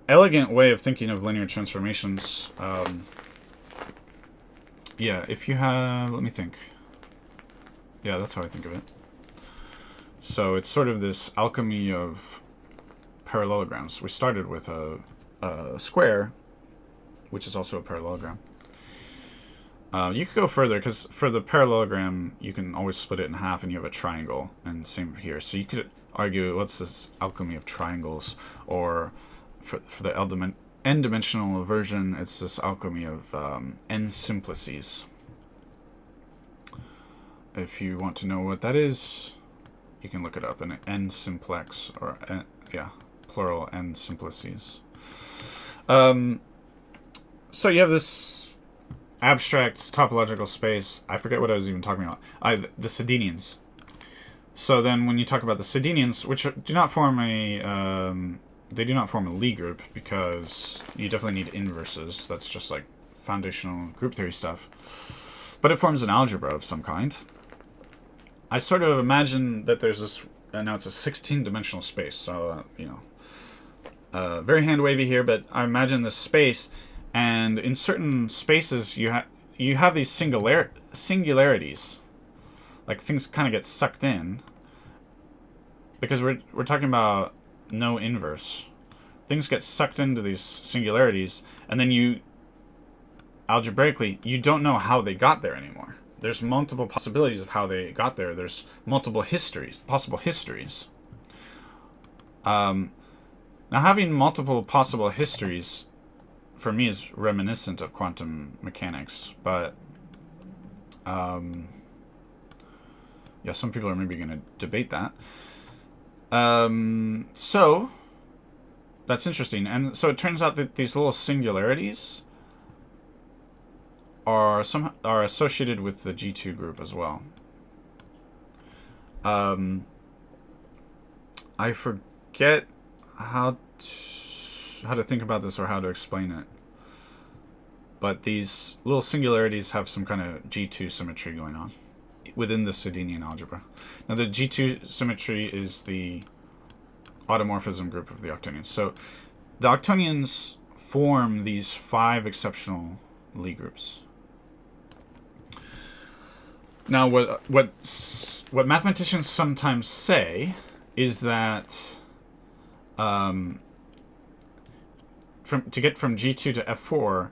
elegant way of thinking of linear transformations. Yeah, if you have, let me think. Yeah, that's how I think of it. So it's sort of this alchemy of parallelograms. We started with a square, which is also a parallelogram. You could go further, because for the parallelogram, you can always split it in half and you have a triangle, and same here. So you could argue, what's this alchemy of triangles? Or for the n-dimensional version, it's this alchemy of n simplices. If you want to know what that is, you can look it up. An n simplex, or yeah, plural n simplices. So you have this abstract topological space. I forget what I was even talking about. The Sedenians. So then, when you talk about the Sedenians, which do not form a they do not form a Lie group, because you definitely need inverses. That's just like foundational group theory stuff. But it forms an algebra of some kind. I sort of imagine that there's this, and now it's a 16-dimensional space. So you know, very hand wavy here, but I imagine this space, and in certain spaces you have these singularities, like things kind of get sucked in, because we're talking about no inverse. Things get sucked into these singularities, and then you, algebraically, you don't know how they got there anymore. There's multiple possibilities of how they got there. There's multiple possible histories. Now, having multiple possible histories, for me, is reminiscent of quantum mechanics, but yeah, some people are maybe going to debate that. So that's interesting. And so it turns out that these little singularities are associated with the G2 group as well. I forget how to think about this or how to explain it. But these little singularities have some kind of G2 symmetry going on within the Sedenian algebra. Now, the G2 symmetry is the automorphism group of the octonions. So the octonions form these 5 exceptional Lie groups. Now, what mathematicians sometimes say is that to get from G2 to F4,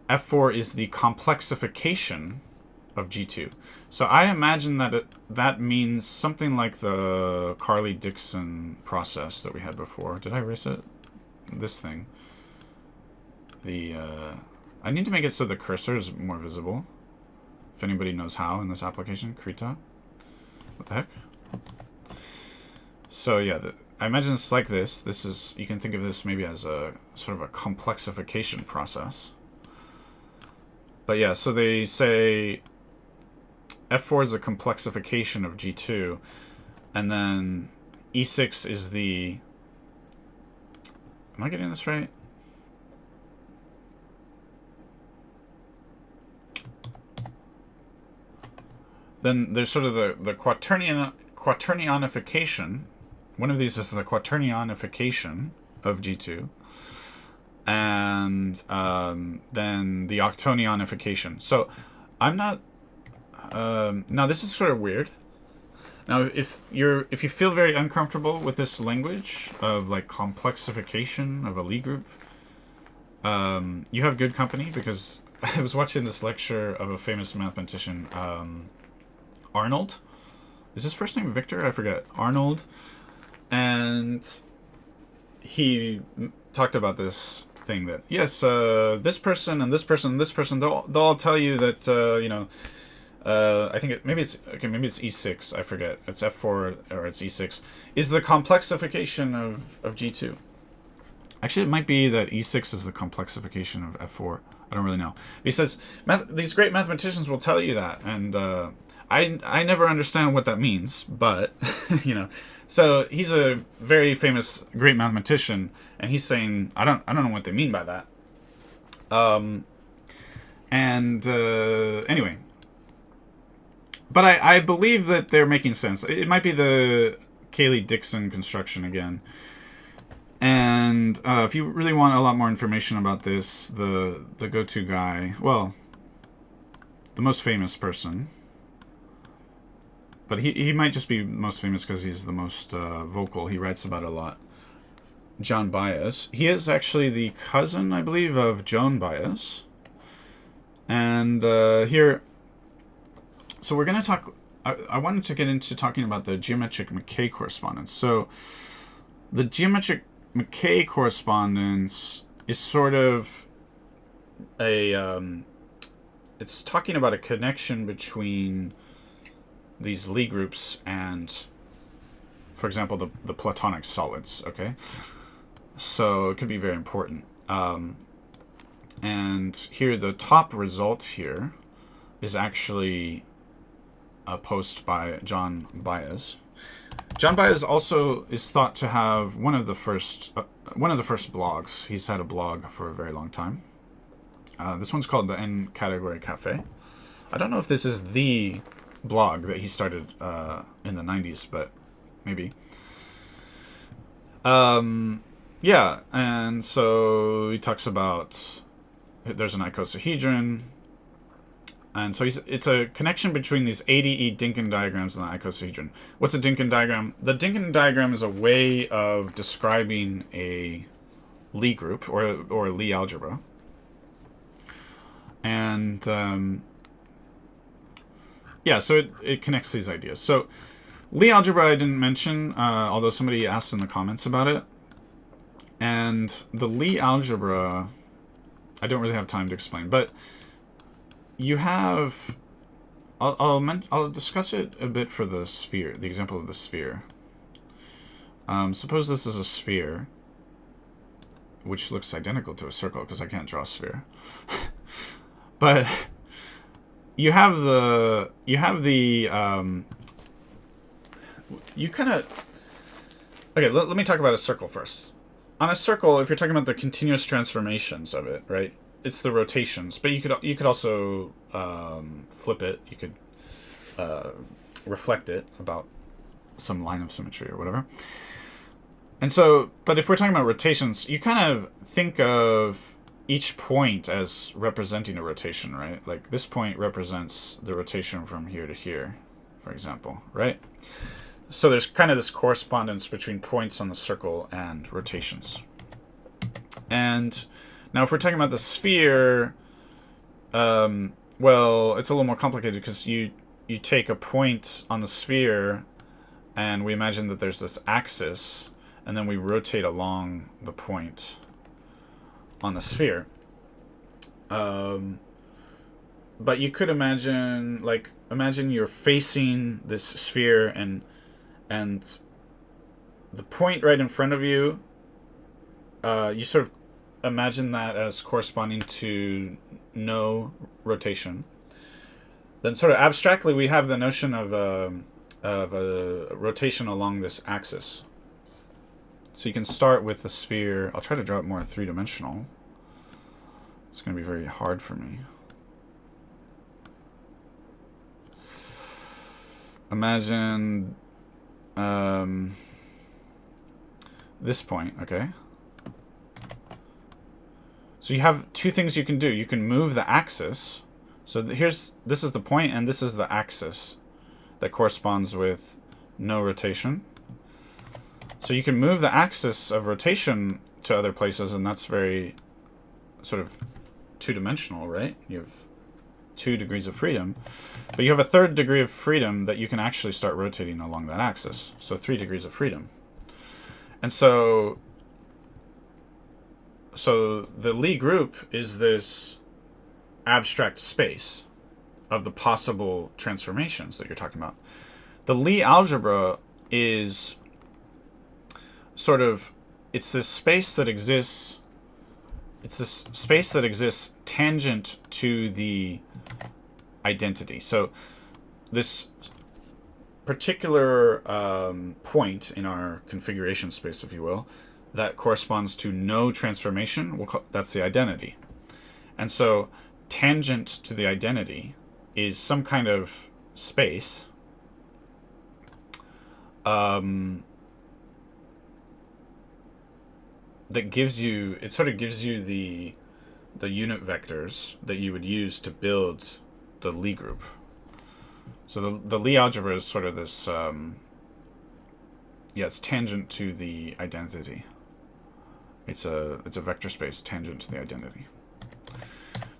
F4 is the complexification of G2. So I imagine that that means something like the Carly-Dickson process that we had before. Did I erase it? This thing. I need to make it so the cursor is more visible. If anybody knows how in this application, Krita. What the heck? So yeah, I imagine it's like this. This is, you can think of this maybe as a sort of a complexification process. But yeah, so they say F4 is a complexification of G2, and then E6 is the Am I getting this right? Then there's sort of the quaternionification. One of these is the quaternionification of G2. And then the octonionification. So I'm not... now this is sort of weird. Now if you feel very uncomfortable with this language of like complexification of a Lie group, you have good company, because I was watching this lecture of a famous mathematician, Arnold. Is his first name Victor? I forget. Arnold. And he talked about this thing that, yes, this person and this person and this person, they'll all tell you that, I think maybe it's E6, I forget. It's F4 or it's E6, is the complexification of G2. Actually, it might be that E6 is the complexification of F4. I don't really know. He says, these great mathematicians will tell you that, and I never understand what that means, but, you know. So he's a very famous, great mathematician, and he's saying, I don't know what they mean by that. Anyway. But I believe that they're making sense. It might be the Cayley-Dixon construction again. And if you really want a lot more information about this, the go-to guy, well, the most famous person, but he might just be most famous because he's the most vocal. He writes about it a lot. John Baez. He is actually the cousin, I believe, of Joan Baez. And here... So we're going to talk... I wanted to get into talking about the geometric Mackay correspondence. So the geometric Mackay correspondence is sort of a... it's talking about a connection between these Lie groups and, for example, the Platonic solids, okay? So it could be very important. And here, the top result here is actually a post by John Baez. John Baez also is thought to have one of the first blogs. He's had a blog for a very long time. This one's called the N Category Cafe. I don't know if this is the blog that he started in the 90s, but maybe. Yeah, and so he talks about there's an icosahedron, and so it's a connection between these ADE Dynkin diagrams and the icosahedron. What's a Dynkin diagram? The Dynkin diagram is a way of describing a Lie group or Lie algebra. And yeah, so it connects these ideas. So Lie algebra I didn't mention, although somebody asked in the comments about it. And the Lie algebra, I don't really have time to explain, but you have... I'll discuss it a bit for the sphere, the example of the sphere. Suppose this is a sphere, which looks identical to a circle, because I can't draw a sphere. But you kind of... Okay, let me talk about a circle first. On a circle, if you're talking about the continuous transformations of it, right? It's the rotations, but you could also flip it. You could reflect it about some line of symmetry or whatever. And so, but if we're talking about rotations, you kind of think of each point as representing a rotation, right? Like this point represents the rotation from here to here, for example, right? So there's kind of this correspondence between points on the circle and rotations. And now if we're talking about the sphere, well, it's a little more complicated because you take a point on the sphere and we imagine that there's this axis and then we rotate along the point on the sphere. But you could imagine you're facing this sphere and the point right in front of you, you sort of imagine that as corresponding to no rotation. Then sort of abstractly, we have the notion of a rotation along this axis. So you can start with the sphere. I'll try to draw it more three-dimensional. It's going to be very hard for me. Imagine this point, okay? So you have two things you can do. You can move the axis. So this is the point, and this is the axis that corresponds with no rotation. So you can move the axis of rotation to other places, and that's very sort of two-dimensional, right? You have 2 degrees of freedom. But you have a third degree of freedom that you can actually start rotating along that axis. So 3 degrees of freedom. And so the Lie group is this abstract space of the possible transformations that you're talking about. The Lie algebra is sort of, it's this space that exists tangent to the identity. So this particular point in our configuration space, if you will, that corresponds to no transformation, that's the identity. And so tangent to the identity is some kind of space that gives you, it sort of gives you the unit vectors that you would use to build the Lie group. So the Lie algebra is sort of this, it's tangent to the identity. It's a vector space tangent to the identity.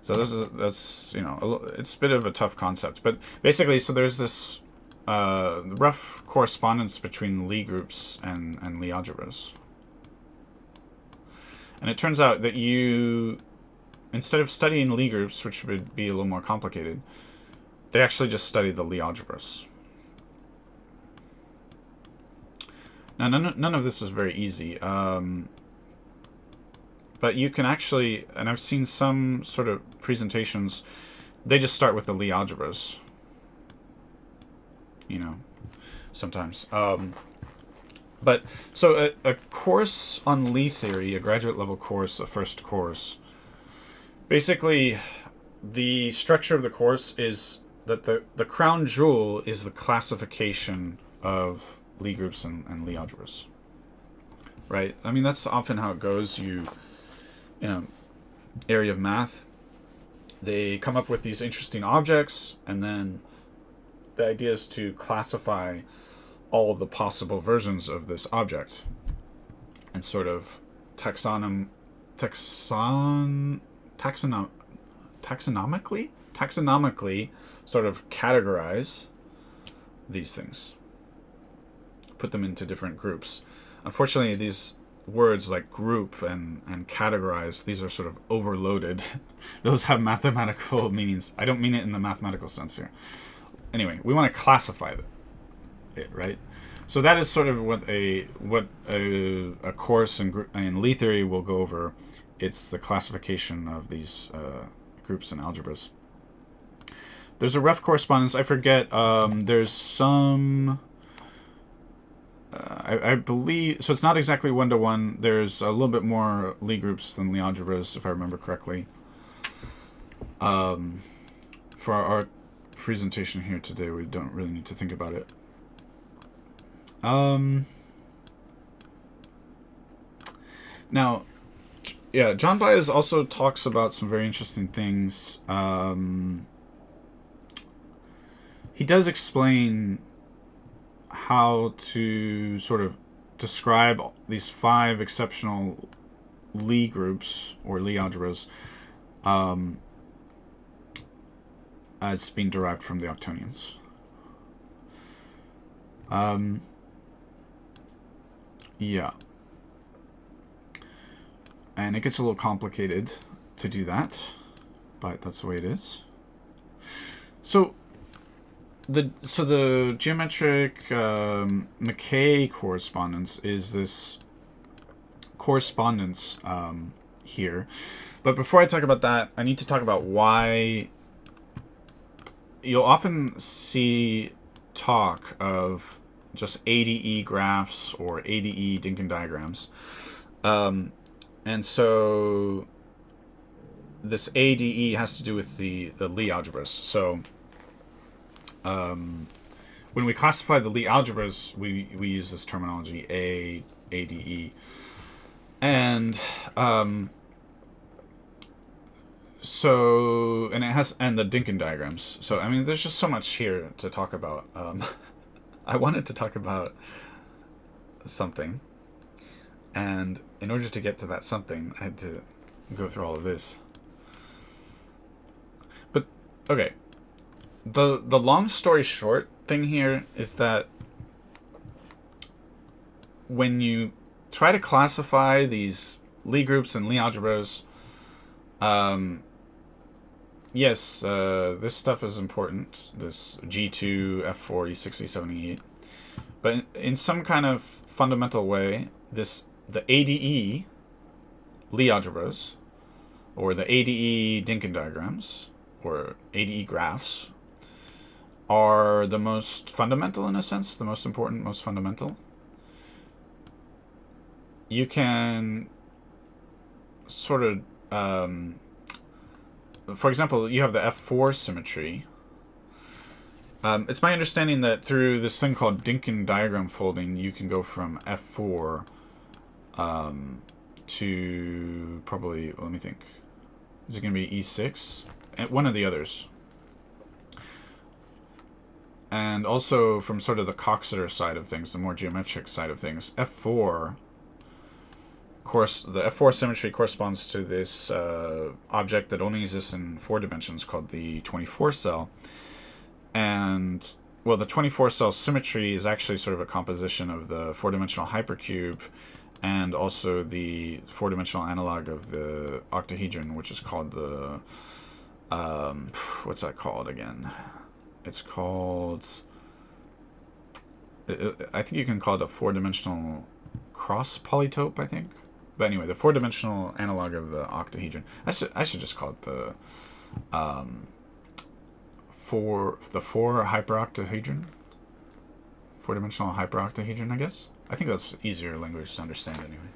So that's it's a bit of a tough concept, but basically, so there's this rough correspondence between Lie groups and Lie algebras. And it turns out that you, instead of studying Lie groups, which would be a little more complicated, they actually just study the Lie algebras. Now, none of this is very easy, but you can actually, and I've seen some sort of presentations, they just start with the Lie algebras, sometimes. But so a course on Lie theory, a graduate level course, a first course, basically the structure of the course is that the crown jewel is the classification of Lie groups and Lie algebras, right? I mean, that's often how it goes. Area of math, they come up with these interesting objects, and then the idea is to classify all of the possible versions of this object and sort of taxonomically sort of categorize these things, put them into different groups. Unfortunately, these words like group and categorize, these are sort of overloaded. Those have mathematical meanings. I don't mean it in the mathematical sense here. Anyway, we want to classify it, right? So that is sort of what a course in Lie theory will go over. It's the classification of these groups and algebras. There's a rough correspondence. I forget. There's some. I believe so. It's not exactly 1-to-1. There's a little bit more Lie groups than Lie algebras, if I remember correctly. For our presentation here today, we don't really need to think about it. Now, yeah, John Baez also talks about some very interesting things. He does explain how to sort of describe these 5 exceptional Lie groups or Lie algebras as being derived from the octonions. Yeah. And it gets a little complicated to do that, but that's the way it is. So the geometric Mackay correspondence is this correspondence here. But before I talk about that, I need to talk about why you'll often see talk of just ADE graphs or ADE Dinkin diagrams. And so this ADE has to do with the Lie algebras. So when we classify the Lie algebras, we use this terminology ADE. And so, and it has, and the Dinkin diagrams. So, I mean, there's just so much here to talk about. I wanted to talk about something, and in order to get to that something, I had to go through all of this. But, okay, the long story short thing here is that when you try to classify these Lie groups and Lie algebras, yes, this stuff is important, this G2, F4, E6, E7, E8. But in some kind of fundamental way, the ADE Lie algebras, or the ADE Dinkin diagrams, or ADE graphs, are the most fundamental in a sense, the most important, most fundamental. You can sort of, for example, you have the F4 symmetry. It's my understanding that through this thing called Dinkin diagram folding, you can go from F4 to probably, let me think, is it going to be E6? One of the others. And also from sort of the Coxeter side of things, the more geometric side of things, F4, the F4 symmetry corresponds to this object that only exists in 4 dimensions called the 24 cell. And, well, the 24 cell symmetry is actually sort of a composition of the 4-dimensional hypercube and also the 4-dimensional analog of the octahedron, which is called the, what's that called again? It's called, I think you can call it a 4-dimensional cross polytope, I think. But anyway, the 4-dimensional analog of the octahedron. I should just call it the 4 hyperoctahedron. 4-dimensional hyperoctahedron, I guess. I think that's easier language to understand anyway.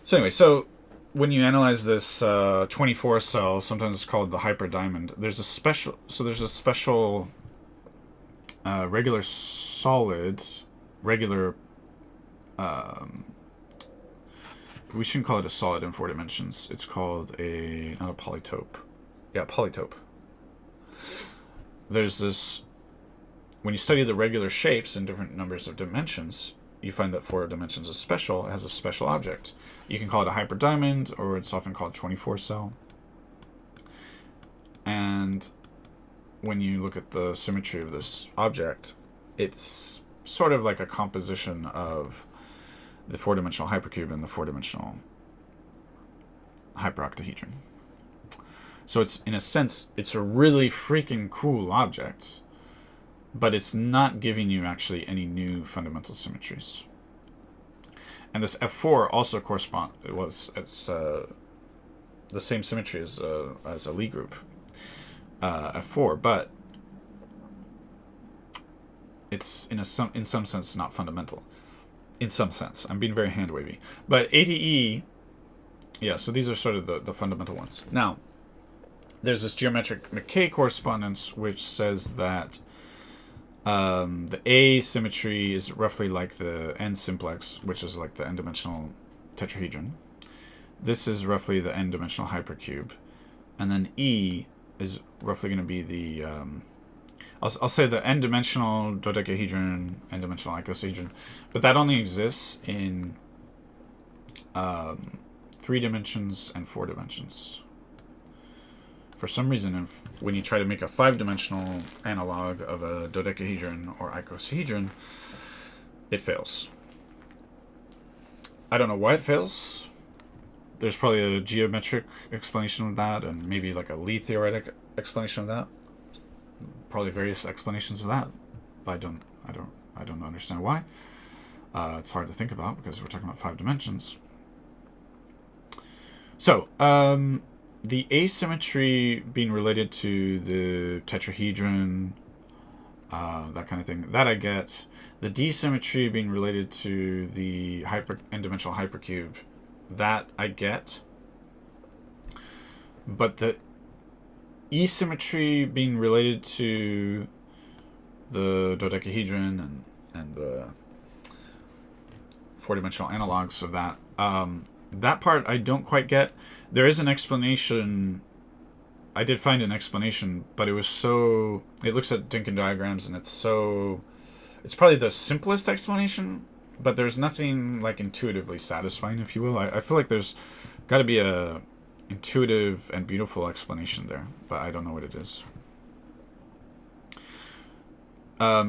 So anyway, so when you analyze this 24 cell, sometimes it's called the hyperdiamond. There's a special, regular solid, we shouldn't call it a solid in 4 dimensions. It's called not a polytope. Yeah, polytope. There's this, when you study the regular shapes in different numbers of dimensions, you find that 4 dimensions is special, it has a special object. You can call it a hyperdiamond, or it's often called 24 cell. And when you look at the symmetry of this object, it's sort of like a composition of the 4-dimensional hypercube and the 4-dimensional hyperoctahedron. So it's, in a sense, it's a really freaking cool object, but it's not giving you actually any new fundamental symmetries. And this F4 also it's the same symmetry as a Lie group, F4, but it's in some sense not fundamental. In some sense, I'm being very hand wavy, but ADE, yeah. So these are sort of the fundamental ones. Now, there's this geometric Mackay correspondence which says that the A symmetry is roughly like the N simplex, which is like the n-dimensional tetrahedron. This is roughly the n-dimensional hypercube, and then E is roughly going to be the I'll say the n-dimensional dodecahedron, n-dimensional icosahedron, but that only exists in 3 dimensions and 4 dimensions. For some reason, when you try to make a 5-dimensional analog of a dodecahedron or icosahedron, it fails. I don't know why it fails. There's probably a geometric explanation of that, and maybe like a Lie theoretic explanation of that. Probably various explanations of that, but I don't understand why. It's hard to think about because we're talking about 5 dimensions. So, the asymmetry being related to the tetrahedron that kind of thing. That I get. The D symmetry being related to the n-dimensional hypercube, that I get. But the E symmetry being related to the dodecahedron and the four-dimensional analogs of that, that part I don't quite get. There is an explanation. I did find an explanation, but it was so... It looks at Dinkin diagrams, and it's probably the simplest explanation, but there's nothing like intuitively satisfying, if you will. I feel like there's got to be a intuitive and beautiful explanation there, but I don't know what it is.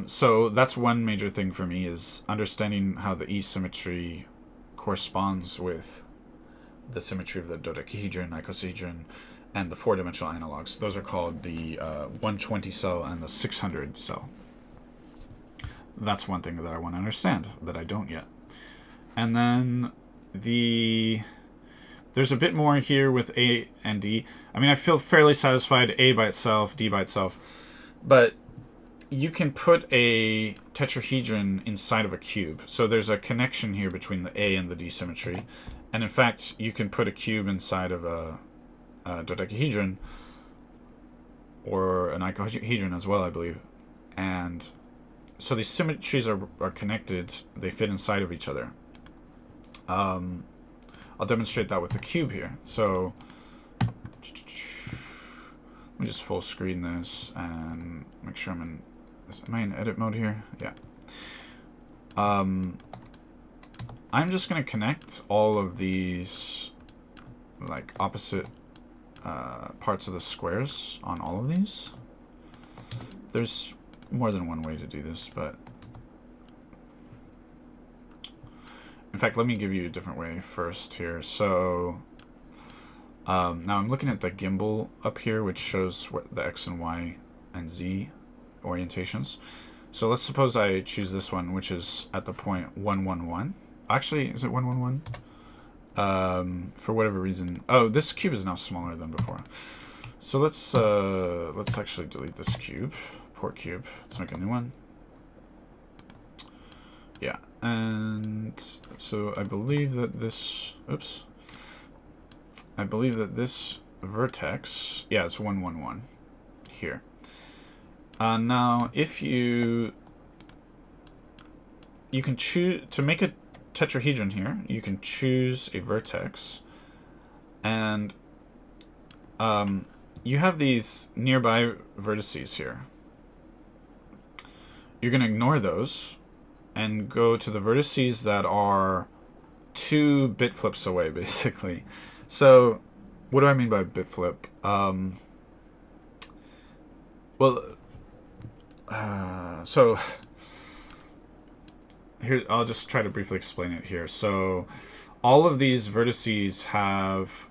So that's one major thing for me, is understanding how the E symmetry corresponds with the symmetry of the dodecahedron, icosahedron, and the four-dimensional analogs. Those are called the 120 cell and the 600 cell. That's one thing that I want to understand that I don't yet. And then there's a bit more here with A and D. I mean, I feel fairly satisfied A by itself, D by itself, but you can put a tetrahedron inside of a cube. So there's a connection here between the A and the D symmetry. And in fact, you can put a cube inside of a dodecahedron, or an icosahedron as well, I believe. And so these symmetries are connected. They fit inside of each other. I'll demonstrate that with the cube here. So let me just full screen this and make sure am I in edit mode here? Yeah. I'm just going to connect all of these like opposite parts of the squares on all of these. There's more than one way to do this, but in fact, let me give you a different way first here. So now I'm looking at the gimbal up here, which shows what the X and Y and Z orientations. So let's suppose I choose this one, which is at the point 1, 1, 1. Actually, is it 1, 1, 1? For whatever reason. Oh, this cube is now smaller than before. So let's actually delete this cube. Port cube. Let's make a new one. Yeah, and so I believe that this, oops. I believe that this vertex, yeah, it's 1, 1, 1 here. Now, if you can choose to make a tetrahedron here, you can choose a vertex, and you have these nearby vertices here. You're going to ignore those and go to the vertices that are 2 bit flips away, basically. So what do I mean by bit flip? So here, I'll just try to briefly explain it here. So all of these vertices have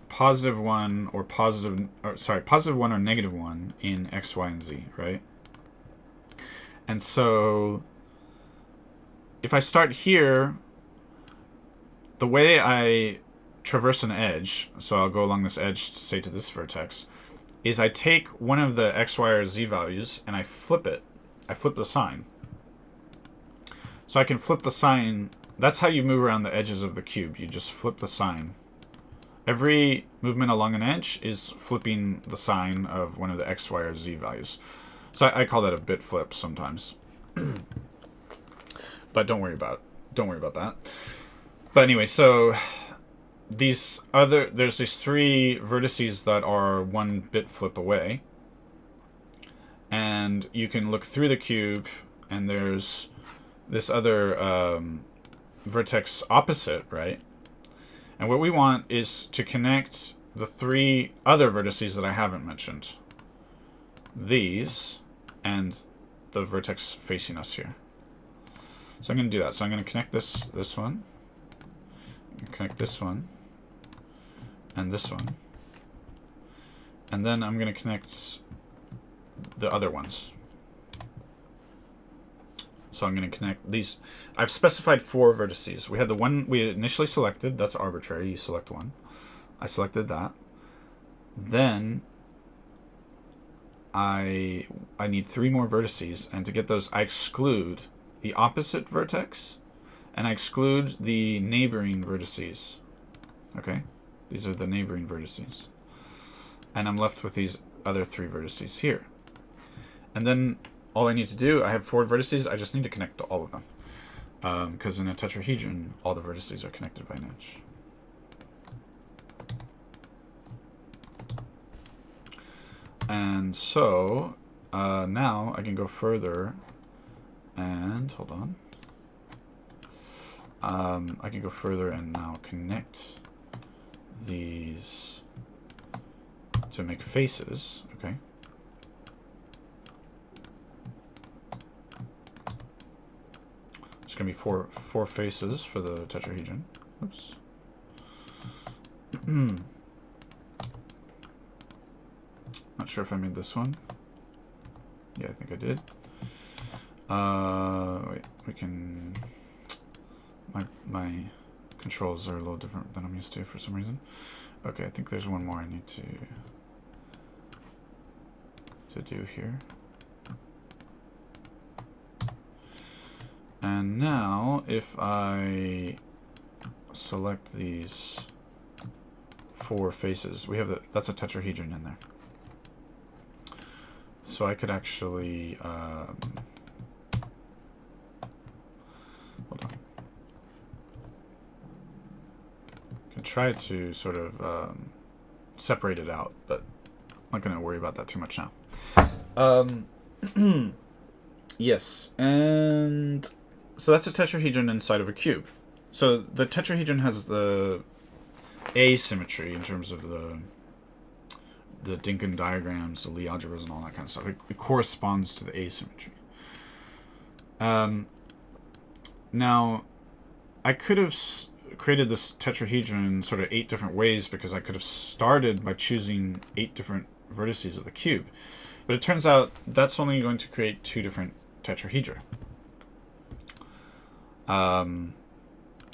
positive 1 or positive 1 or negative 1 in X, Y, and Z, right? And so if I start here, the way I traverse an edge, so I'll go along this edge, say to this vertex, is I take one of the X, Y, or Z values and I flip it. I flip the sign. So I can flip the sign. That's how you move around the edges of the cube. You just flip the sign. Every movement along an edge is flipping the sign of one of the X, Y, or Z values. So I call that a bit flip sometimes. But don't worry about that. But anyway, so there's these 3 vertices that are 1 bit flip away. And you can look through the cube, and there's this other vertex opposite, right? And what we want is to connect the 3 other vertices that I haven't mentioned. These, and the vertex facing us here. So I'm going to do that. So I'm going to connect this one, connect this one, and this one. And then I'm going to connect the other ones. So I'm going to connect these. I've specified 4 vertices. We had the one we initially selected. That's arbitrary. You select one. I selected that. Then I need 3 more vertices, and to get those, I exclude the opposite vertex, and I exclude the neighboring vertices. Okay, these are the neighboring vertices, and I'm left with these other 3 vertices here. And then all I need to do, I have 4 vertices. I just need to connect to all of them, because in a tetrahedron, all the vertices are connected by an edge. And so now I can go further and hold on. I can go further and now connect these to make faces. Okay. There's gonna be four faces for the tetrahedron. Oops. Not sure if I made this one. Yeah, I think I did. Wait, we can... My controls are a little different than I'm used to for some reason. Okay, I think there's one more I need to do here. And now, if I select these 4 faces, we have that's a tetrahedron in there. So I could actually, hold on. Can try to sort of separate it out, but I'm not going to worry about that too much now. Yes, and so that's a tetrahedron inside of a cube. So the tetrahedron has the asymmetry in terms of the Dinkin diagrams, the Lie algebras, and all that kind of stuff. It corresponds to the asymmetry. Now, I could have created this tetrahedron sort of 8 different ways, because I could have started by choosing 8 different vertices of the cube. But it turns out that's only going to create 2 different tetrahedra.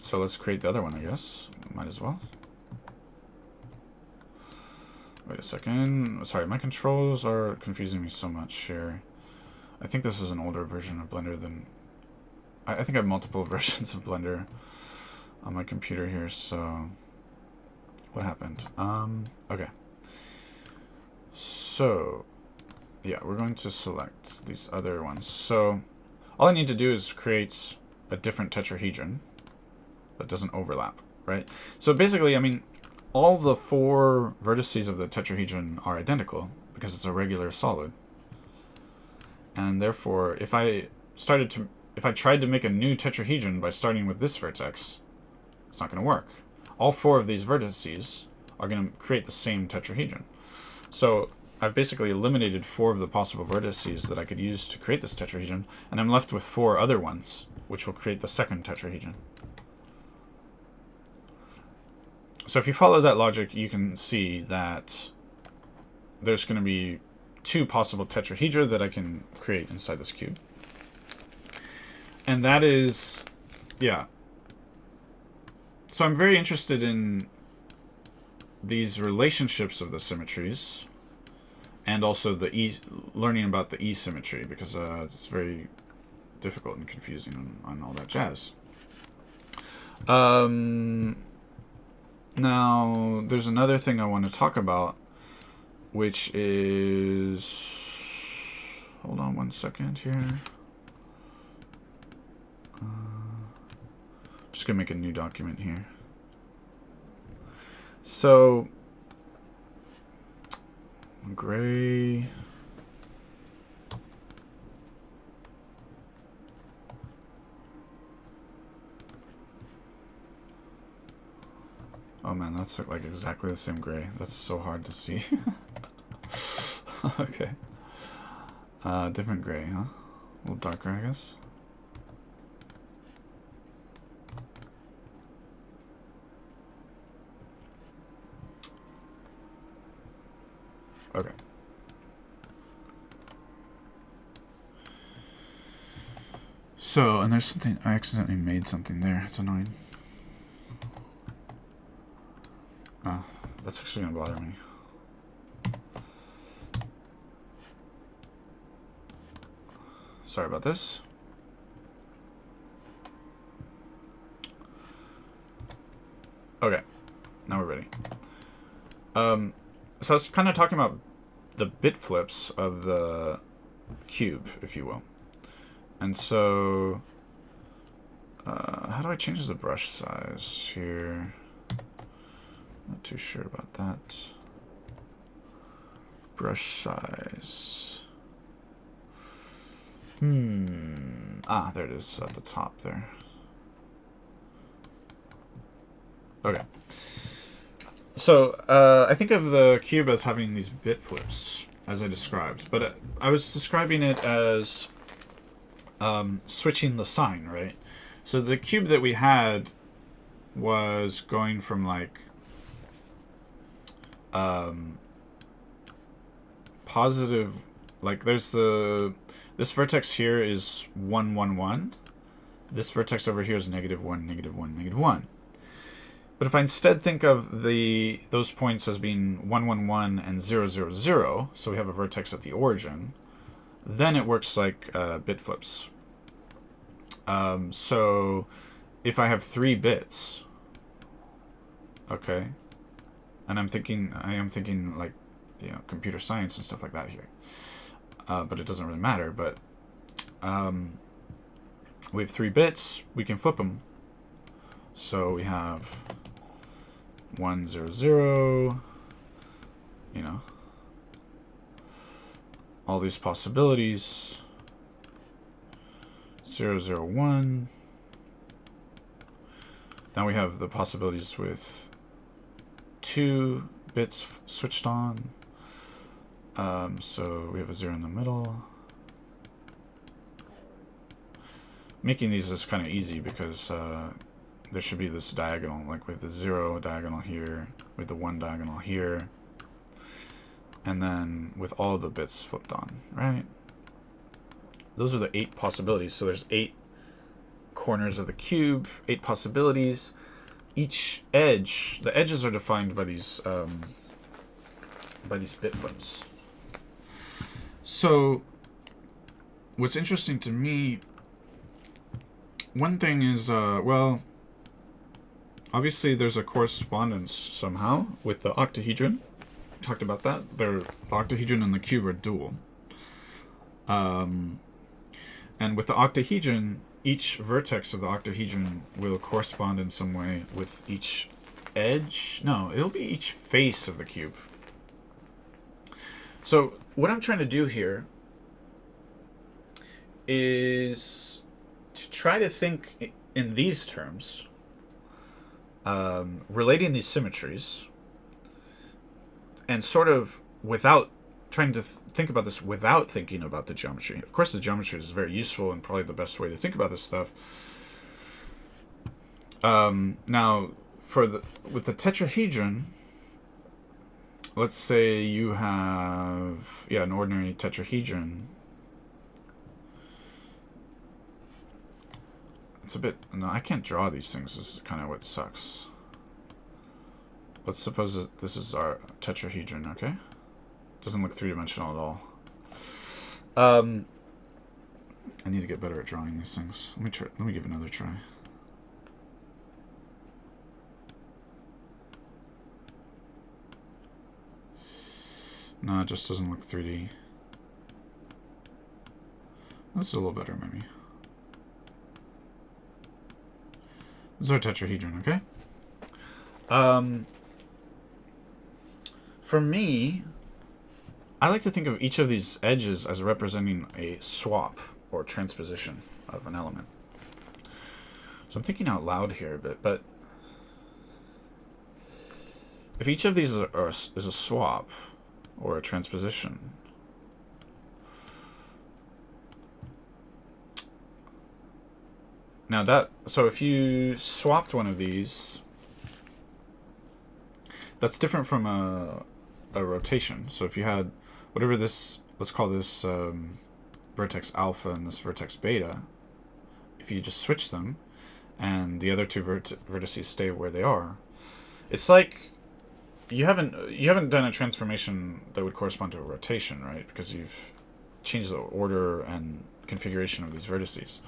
So let's create the other one, I guess. Might as well. Wait a second. Sorry, my controls are confusing me so much here. I think this is an older version of Blender than... I think I have multiple versions of Blender on my computer here, so... What happened? Okay. So... Yeah, we're going to select these other ones. So, all I need to do is create a different tetrahedron that doesn't overlap, right? So basically, I mean, all the 4 vertices of the tetrahedron are identical because it's a regular solid. And therefore, if I tried to make a new tetrahedron by starting with this vertex, it's not going to work. All 4 of these vertices are going to create the same tetrahedron. So I've basically eliminated 4 of the possible vertices that I could use to create this tetrahedron, and I'm left with 4 other ones, which will create the second tetrahedron. So if you follow that logic, you can see that there's going to be 2 possible tetrahedra that I can create inside this cube. And that is, yeah. So I'm very interested in these relationships of the symmetries, and also learning about the E-symmetry, because it's very difficult and confusing on all that jazz. Now, there's another thing I want to talk about, which is... Hold on one second here. Just going to make a new document here. So... Gray... Oh man, that's like exactly the same gray. That's so hard to see. Okay. Different gray, huh? A little darker, I guess. Okay. So, and there's something, I accidentally made something there. It's annoying. Oh, that's actually gonna bother me. Sorry about this. Okay, now we're ready. So I was kind of talking about the bit flips of the cube, if you will. And so, how do I change the brush size here? Not too sure about that. Brush size. Ah, there it is at the top there. Okay. So, I think of the cube as having these bit flips, as I described. But I was describing it as switching the sign, right? So the cube that we had was going from, like, positive... Like, there's this vertex here is 1, 1, 1. This vertex over here is -1, -1, -1. But if I instead think of those points as being 1, 1, 1 and 0, 0, 0, so we have a vertex at the origin, then it works like bit flips. So if I have 3 bits, okay, and I am thinking like, you know, computer science and stuff like that here. But it doesn't really matter. But we have 3 bits. We can flip them. So we have 1, 0, 0. You know, all these possibilities. 0, 0, 1. Now we have the possibilities with 2 bits switched on. So we have a 0 in the middle. Making these is kind of easy because there should be this diagonal, like with the 0 diagonal here, with the 1 diagonal here, and then with all the bits flipped on, right? Those are the 8 possibilities. So there's 8 corners of the cube, 8 possibilities. Each edge, the edges are defined by these bit flips. So what's interesting to me, one thing is, well, obviously there's a correspondence somehow with the octahedron. We talked about that. The octahedron and the cube are dual. And with the octahedron, each vertex of the octahedron will correspond in some way with each edge. No, it'll be each face of the cube. So what I'm trying to do here is to try to think in these terms, relating these symmetries, and sort of without trying to think about this without thinking about the geometry. Of course, the geometry is very useful and probably the best way to think about this stuff. Now, with the tetrahedron, let's say you have, an ordinary tetrahedron. It's a bit, no, I can't draw these things. This is kind of what sucks. Let's suppose that this is our tetrahedron, okay? Doesn't look three-dimensional at all. I need to get better at drawing these things. Let me give it another try. No, it just doesn't look 3D. This is a little better, maybe. This is our tetrahedron, okay? For me, I like to think of each of these edges as representing a swap or transposition of an element. So I'm thinking out loud here a bit, but if each of these is a swap or a transposition, now so if you swapped one of these, that's different from a rotation. So if you had whatever this, let's call this vertex alpha and this vertex beta, if you just switch them and the other two vertices stay where they are, it's like you haven't done a transformation that would correspond to a rotation, right? Because you've change the order and configuration of these vertices.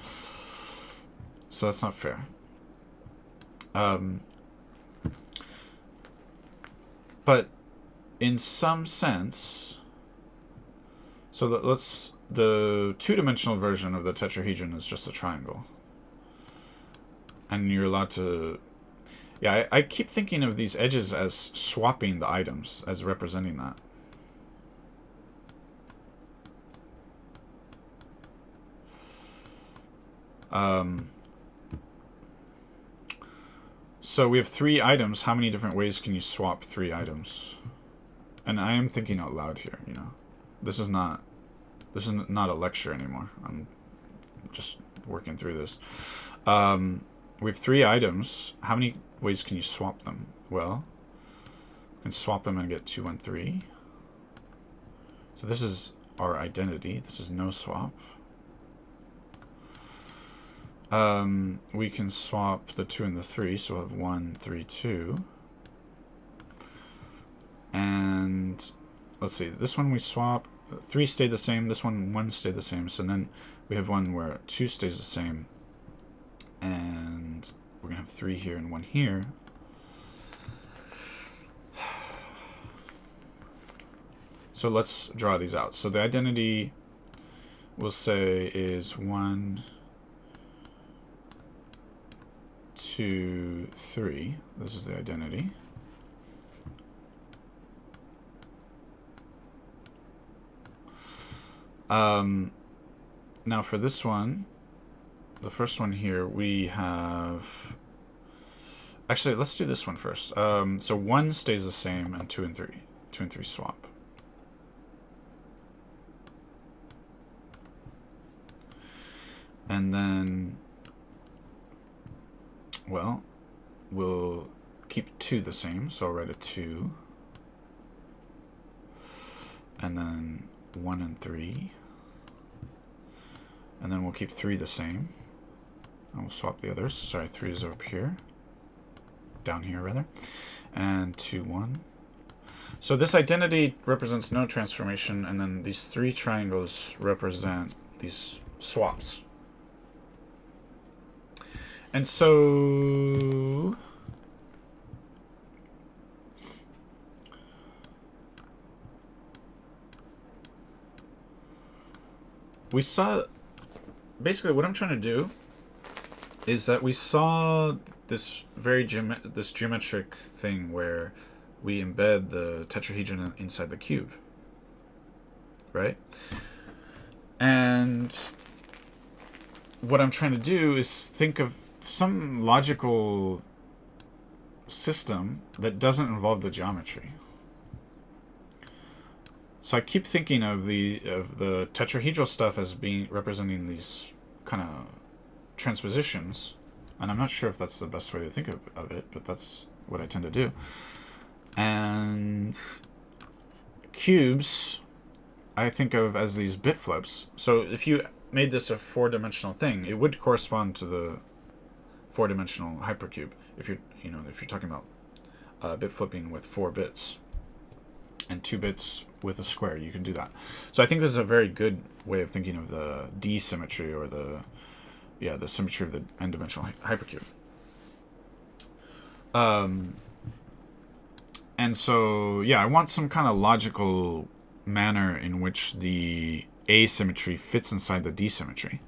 So that's not fair. But in some sense, so the two-dimensional version of the tetrahedron is just a triangle. And you're allowed to... Yeah, I keep thinking of these edges as swapping the items, as representing that. So we have 3 items. How many different ways can you swap 3 items? And I am thinking out loud here, you know. This is not a lecture anymore. I'm just working through this. We have 3 items. How many ways can you swap them? Well, you can swap them and get 2, 1, 3. So this is our identity. This is no swap. We can swap the 2 and the 3, so we'll have 1, 3, 2. And let's see, this one we swap, 3 stayed the same, this one, 1 stayed the same. So then we have one where 2 stays the same. And we're gonna have 3 here and 1 here. So let's draw these out. So the identity we'll say is 1, 2, 3. This is the identity. Now for this one, the first one here, we have... Actually, let's do this one first. So 1 stays the same, and 2 and 3. 2 and 3 swap. And then... Well, we'll keep 2 the same, so I'll write a 2. And then 1 and 3. And then we'll keep 3 the same. And we'll swap the others. Sorry, 3 is up here. Down here, rather. And 2, 1. So this identity represents no transformation, and then these 3 triangles represent these swaps. And so... we saw... Basically, what I'm trying to do is that we saw this this geometric thing where we embed the tetrahedron inside the cube, right? And what I'm trying to do is think of some logical system that doesn't involve the geometry. So I keep thinking of the tetrahedral stuff as being representing these kind of transpositions, and I'm not sure if that's the best way to think of it, but that's what I tend to do. And cubes I think of as these bit flips. So if you made this a 4-dimensional thing, it would correspond to the 4-dimensional hypercube. If you're talking about bit flipping with 4 bits and 2 bits with a square, you can do that. So I think this is a very good way of thinking of the D symmetry, or the symmetry of the n-dimensional hypercube. And so I want some kind of logical manner in which the asymmetry fits inside the D symmetry,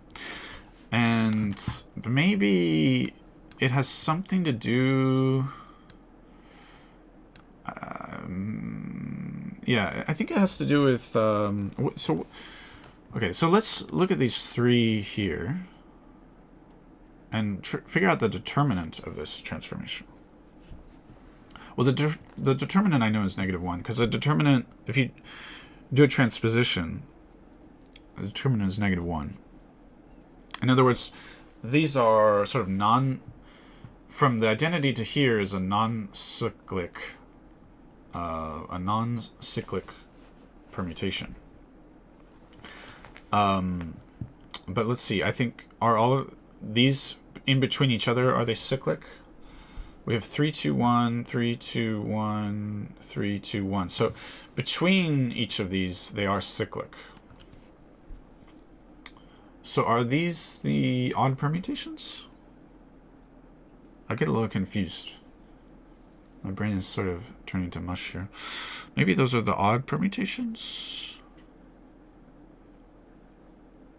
and maybe it has something to do. I think it has to do with... so let's look at these 3 here and figure out the determinant of this transformation. Well, the determinant I know is -1, because the determinant, if you do a transposition, the determinant is -1. In other words, these are sort of from the identity to here is a non-cyclic permutation. But let's see. I think, are all of these in between each other, are they cyclic? We have 3, 2, 1, 3, 2, 1, 3, 2, 1. So between each of these, they are cyclic. So are these the odd permutations? I get a little confused. My brain is sort of turning to mush here. Maybe those are the odd permutations?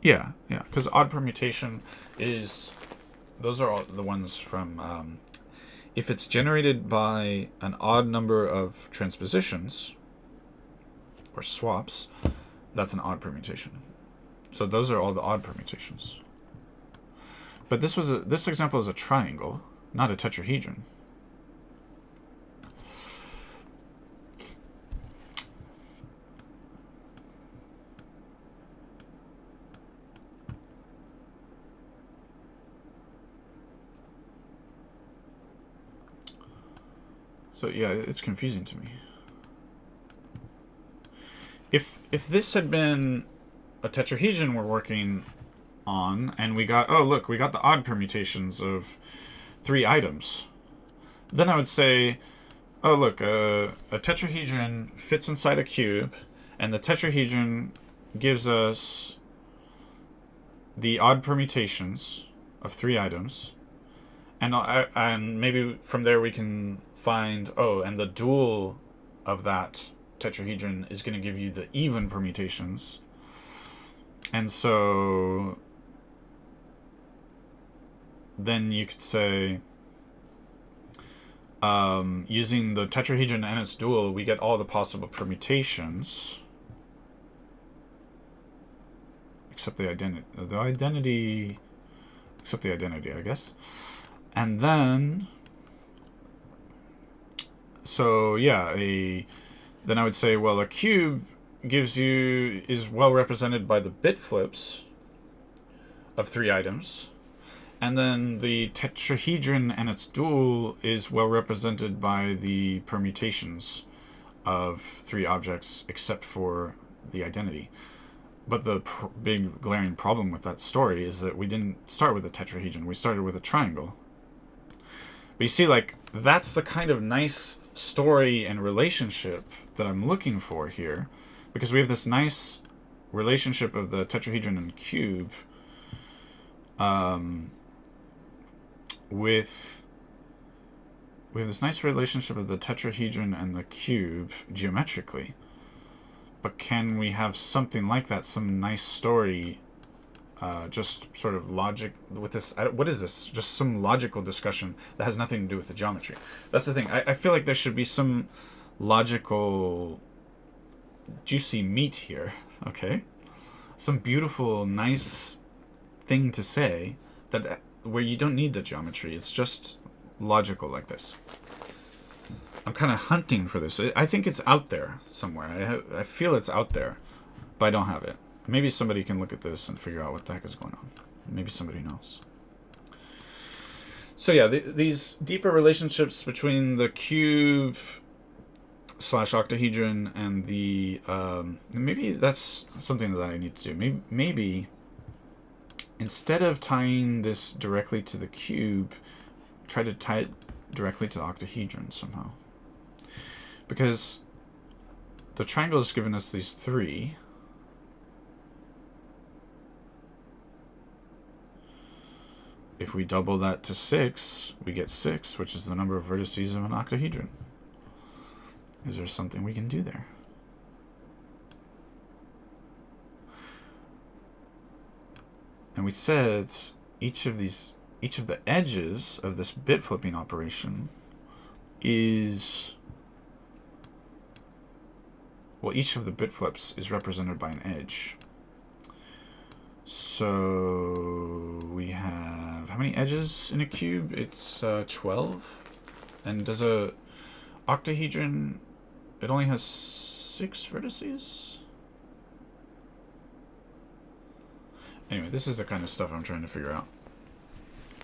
Yeah, because odd permutation is... Those are all the ones from... if it's generated by an odd number of transpositions, or swaps, that's an odd permutation. So those are all the odd permutations. But this example is a triangle, not a tetrahedron. So yeah, it's confusing to me. If this had been a tetrahedron we're working on, and we got, oh look, we got the odd permutations of 3 items, then I would say, oh look, a tetrahedron fits inside a cube, and the tetrahedron gives us the odd permutations of 3 items, and maybe from there we can find, oh, and the dual of that tetrahedron is going to give you the even permutations. And so then you could say, using the tetrahedron and its dual, we get all the possible permutations except the identity. Except the identity, I guess. And then, so yeah, then I would say, well, a cube is well represented by the bit flips of 3 items, and then the tetrahedron and its dual is well represented by the permutations of 3 objects except for the identity. But the big glaring problem with that story is that we didn't start with a tetrahedron, we started with a triangle. But you see, like, that's the kind of nice story and relationship that I'm looking for here, because we have this nice relationship of the tetrahedron and cube we have this nice relationship of the tetrahedron and the cube geometrically. But can we have something like that, some nice story, just sort of logic with this? What is this? Just some logical discussion that has nothing to do with the geometry. That's the thing. I feel like there should be some logical, juicy meat here, okay? Some beautiful, nice thing to say that where you don't need the geometry. It's just logical like this. I'm kind of hunting for this. I think it's out there somewhere. I feel it's out there, but I don't have it. Maybe somebody can look at this and figure out what the heck is going on. Maybe somebody knows. So yeah, these deeper relationships between the cube / octahedron and the... maybe that's something that I need to do. Maybe instead of tying this directly to the cube, try to tie it directly to the octahedron somehow. Because the triangle has given us these 3. If we double that to 6, we get 6, which is the number of vertices of an octahedron. Is there something we can do there? And we said each of the edges of this bit flipping operation is... Well, each of the bit flips is represented by an edge. So we have... How many edges in a cube? It's 12. And does a octahedron... It only has 6 vertices? Anyway, this is the kind of stuff I'm trying to figure out.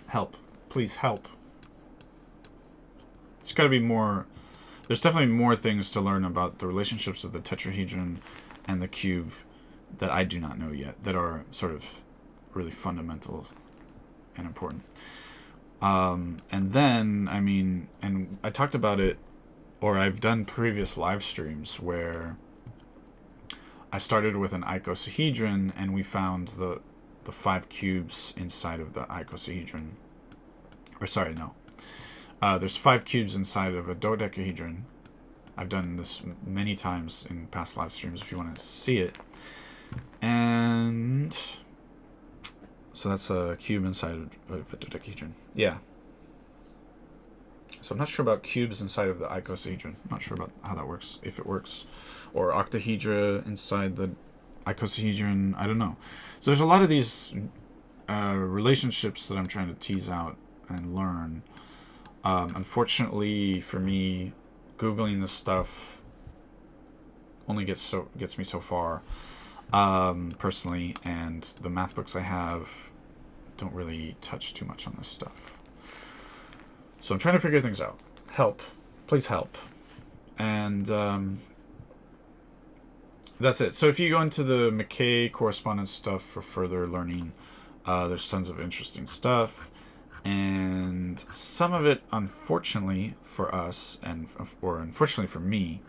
Help. Please help. It's got to be more... There's definitely more things to learn about the relationships of the tetrahedron and the cube that I do not know yet, that are sort of really fundamental and important. And then, I mean, and I talked about it, or I've done previous live streams where I started with an icosahedron and we found the the 5 cubes inside of the icosahedron. Or sorry, no. There's 5 cubes inside of a dodecahedron. I've done this many times in past live streams if you want to see it. And so that's a cube inside of a dodecahedron. Yeah. So I'm not sure about cubes inside of the icosahedron. Not sure about how that works, if it works. Or octahedra inside the icosahedron. I don't know. So there's a lot of these relationships that I'm trying to tease out and learn. Unfortunately for me, Googling this stuff only gets me so far, personally, and the math books I have don't really touch too much on this stuff. So I'm trying to figure things out. Help. Please help. And that's it. So if you go into the McKay correspondence stuff for further learning, there's tons of interesting stuff. And some of it, unfortunately for us, or unfortunately for me,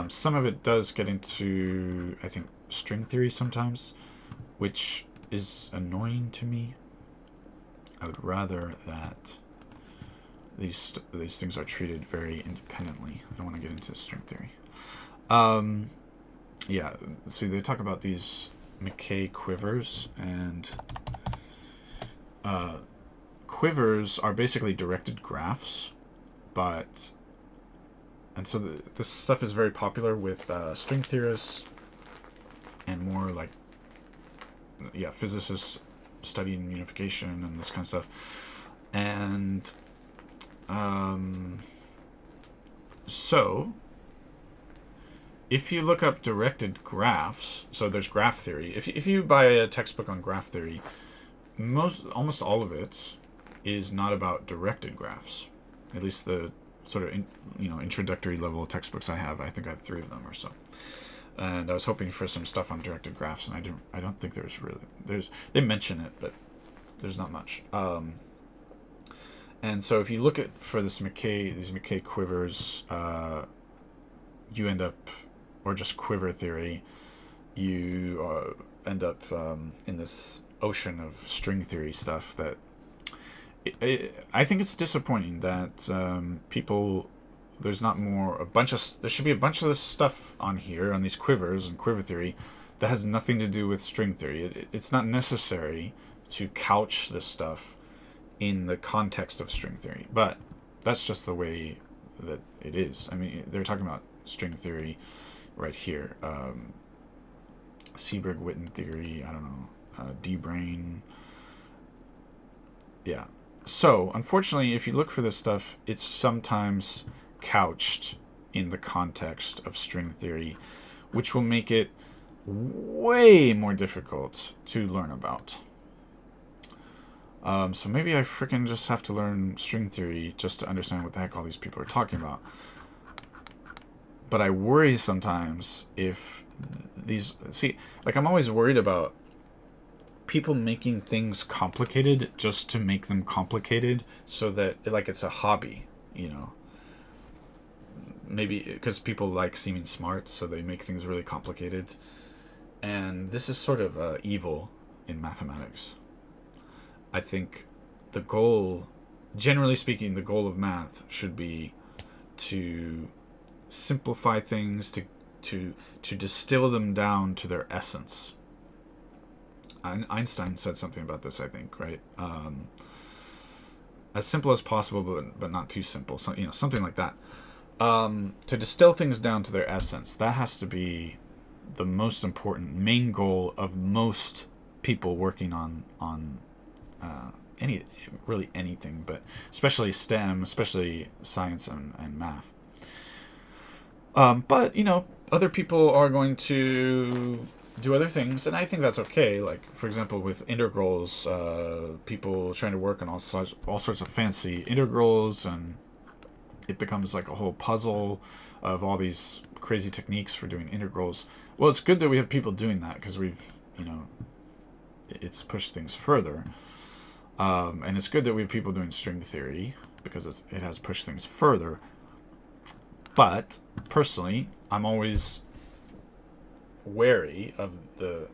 some of it does get into, I think, string theory sometimes, which is annoying to me. I would rather that these things are treated very independently. I don't want to get into string theory. Yeah, see, they talk about these McKay quivers, and quivers are basically directed graphs, and so this stuff is very popular with string theorists and more like, yeah, physicists studying unification and this kind of stuff. And so if you look up directed graphs, so there's graph theory. If you buy a textbook on graph theory, almost all of it is not about directed graphs. At least the sort of introductory level textbooks I have. I think I have 3 of them or so. And I was hoping for some stuff on directed graphs, and I don't think they mention it, but there's not much. And so if you look for these McKay quivers, you end up, or just quiver theory, you end up in this ocean of string theory stuff that I think it's disappointing that there's not more, there should be a bunch of this stuff on here, on these quivers and quiver theory, that has nothing to do with string theory. It's not necessary to couch this stuff in the context of string theory, but that's just the way that it is. I mean, they're talking about string theory right here. Seeberg-Witten theory, I don't know, D-brain. Yeah. So, unfortunately, if you look for this stuff, it's sometimes couched in the context of string theory, which will make it way more difficult to learn about. So maybe I freaking just have to learn string theory just to understand what the heck all these people are talking about. But I worry sometimes if I'm always worried about people making things complicated just to make them complicated, so that it's a hobby, maybe because people like seeming smart, so they make things really complicated. And this is sort of evil in mathematics. I think the goal, generally speaking, the goal of math should be to simplify things, to distill them down to their essence. Einstein said something about this, I think, right? As simple as possible, but not too simple. So, something like that. To distill things down to their essence, that has to be the most important main goal of most people working on anything, but especially STEM, especially science and math. But other people are going to do other things, and I think that's okay. Like, for example, with integrals, people trying to work on all sorts of fancy integrals, and it becomes like a whole puzzle of all these crazy techniques for doing integrals. Well, it's good that we have people doing that, because it's pushed things further. And it's good that we have people doing string theory, because it has pushed things further. But personally, I'm always wary of the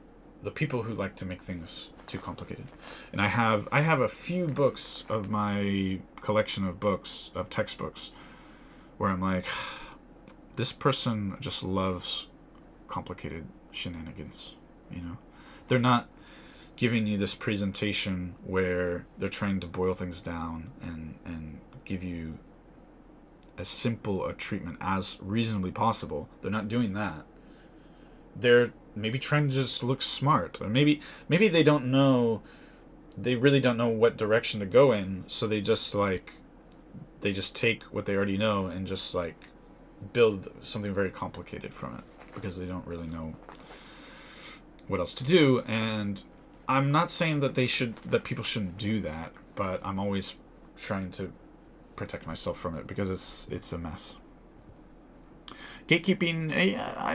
the people who like to make things too complicated. And I have a few books of my collection of books, of textbooks, where I'm like, this person just loves complicated shenanigans, you know? They're not giving you this presentation where they're trying to boil things down and give you as simple a treatment as reasonably possible. They're not doing that. They're maybe trying to just look smart, or maybe they don't know, they really don't know what direction to go in, so they just take what they already know and just like build something very complicated from it because they don't really know what else to do. And I'm not saying that people shouldn't do that, but I'm always trying to protect myself from it because it's a mess. Gatekeeping,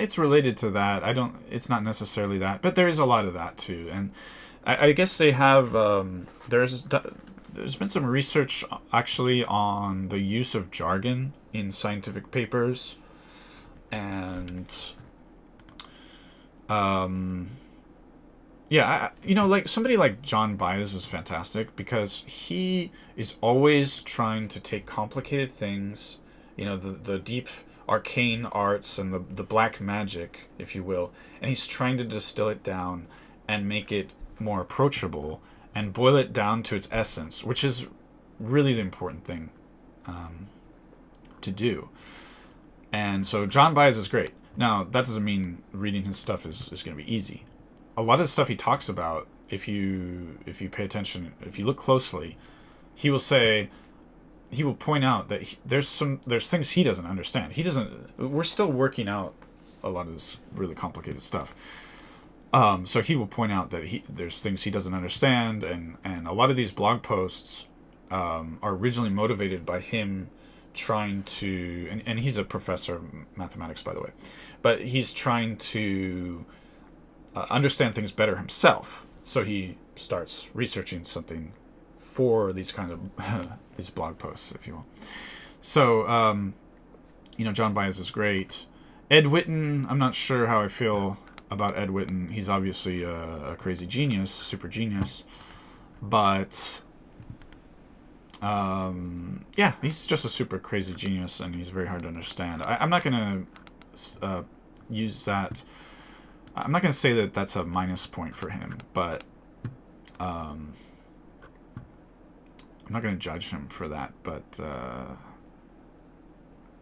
it's related to that. It's not necessarily that, but there is a lot of that too. And I guess they have, there's been some research actually on the use of jargon in scientific papers. And, yeah, like somebody like John Baez is fantastic because he is always trying to take complicated things, the deep arcane arts and the black magic, if you will, and he's trying to distill it down and make it more approachable and boil it down to its essence, which is really the important thing to do. And so John Baez is great. Now, that doesn't mean reading his stuff is going to be easy. A lot of the stuff he talks about, if you pay attention, if you look closely, he will point out that there's things he doesn't understand. We're still working out a lot of this really complicated stuff. So he will point out that there's things he doesn't understand, and a lot of these blog posts are originally motivated by him trying to, and he's a professor of mathematics, by the way, but he's trying to understand things better himself. So he starts researching something for these kind of these blog posts, if you will. So, John Baez is great. Ed Witten, I'm not sure how I feel about Ed Witten. He's obviously a crazy genius, super genius. But, yeah, he's just a super crazy genius, and he's very hard to understand. I'm not going to use that. I'm not going to say that that's a minus point for him, but I'm not going to judge him for that. But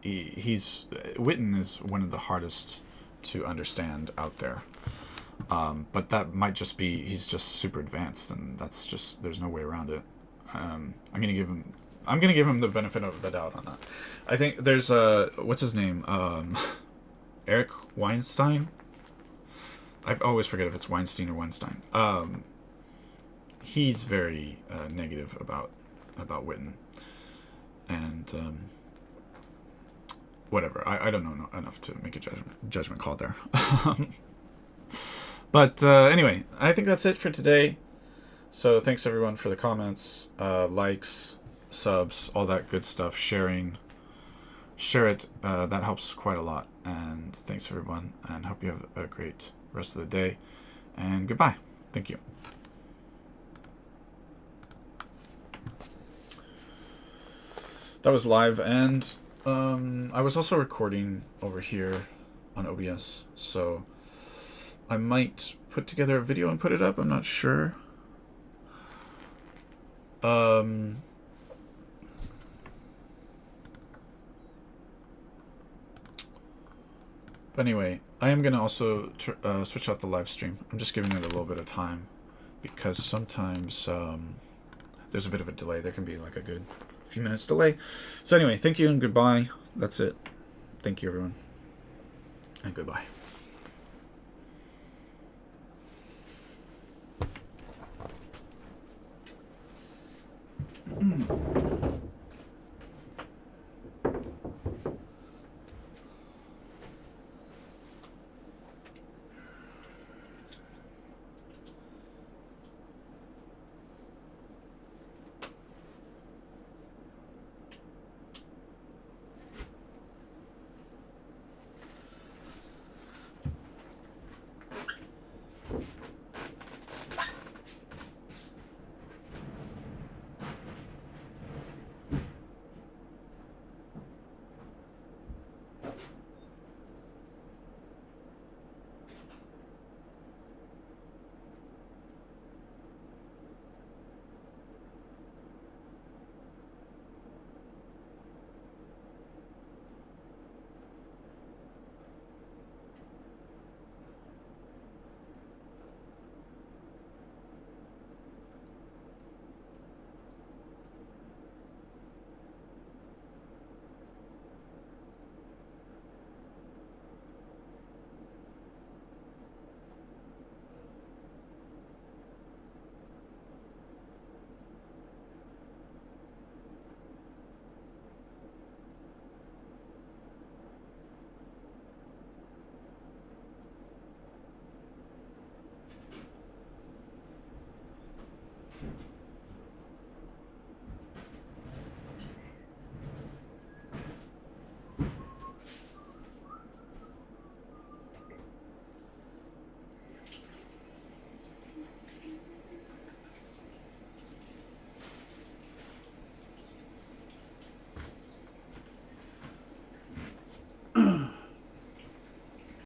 Witten is one of the hardest to understand out there. But that might just be he's just super advanced, and that's just there's no way around it. I'm gonna give him the benefit of the doubt on that. I think there's what's his name, Eric Weinstein. I always forget if it's Weinstein or Weinstein. He's very negative about Witten, and whatever. I don't know enough to make a judgment call there. But anyway, I think that's it for today. So thanks everyone for the comments, likes, subs, all that good stuff, sharing. Share it. That helps quite a lot. And thanks everyone, and hope you have a great rest of the day. And goodbye. Thank you. That was live, and I was also recording over here on OBS, so I might put together a video and put it up. I'm not sure. But anyway, I am going to also switch off the live stream. I'm just giving it a little bit of time because sometimes there's a bit of a delay. There can be like a good few minutes delay. So anyway, thank you and goodbye. That's it. Thank you, everyone. And goodbye.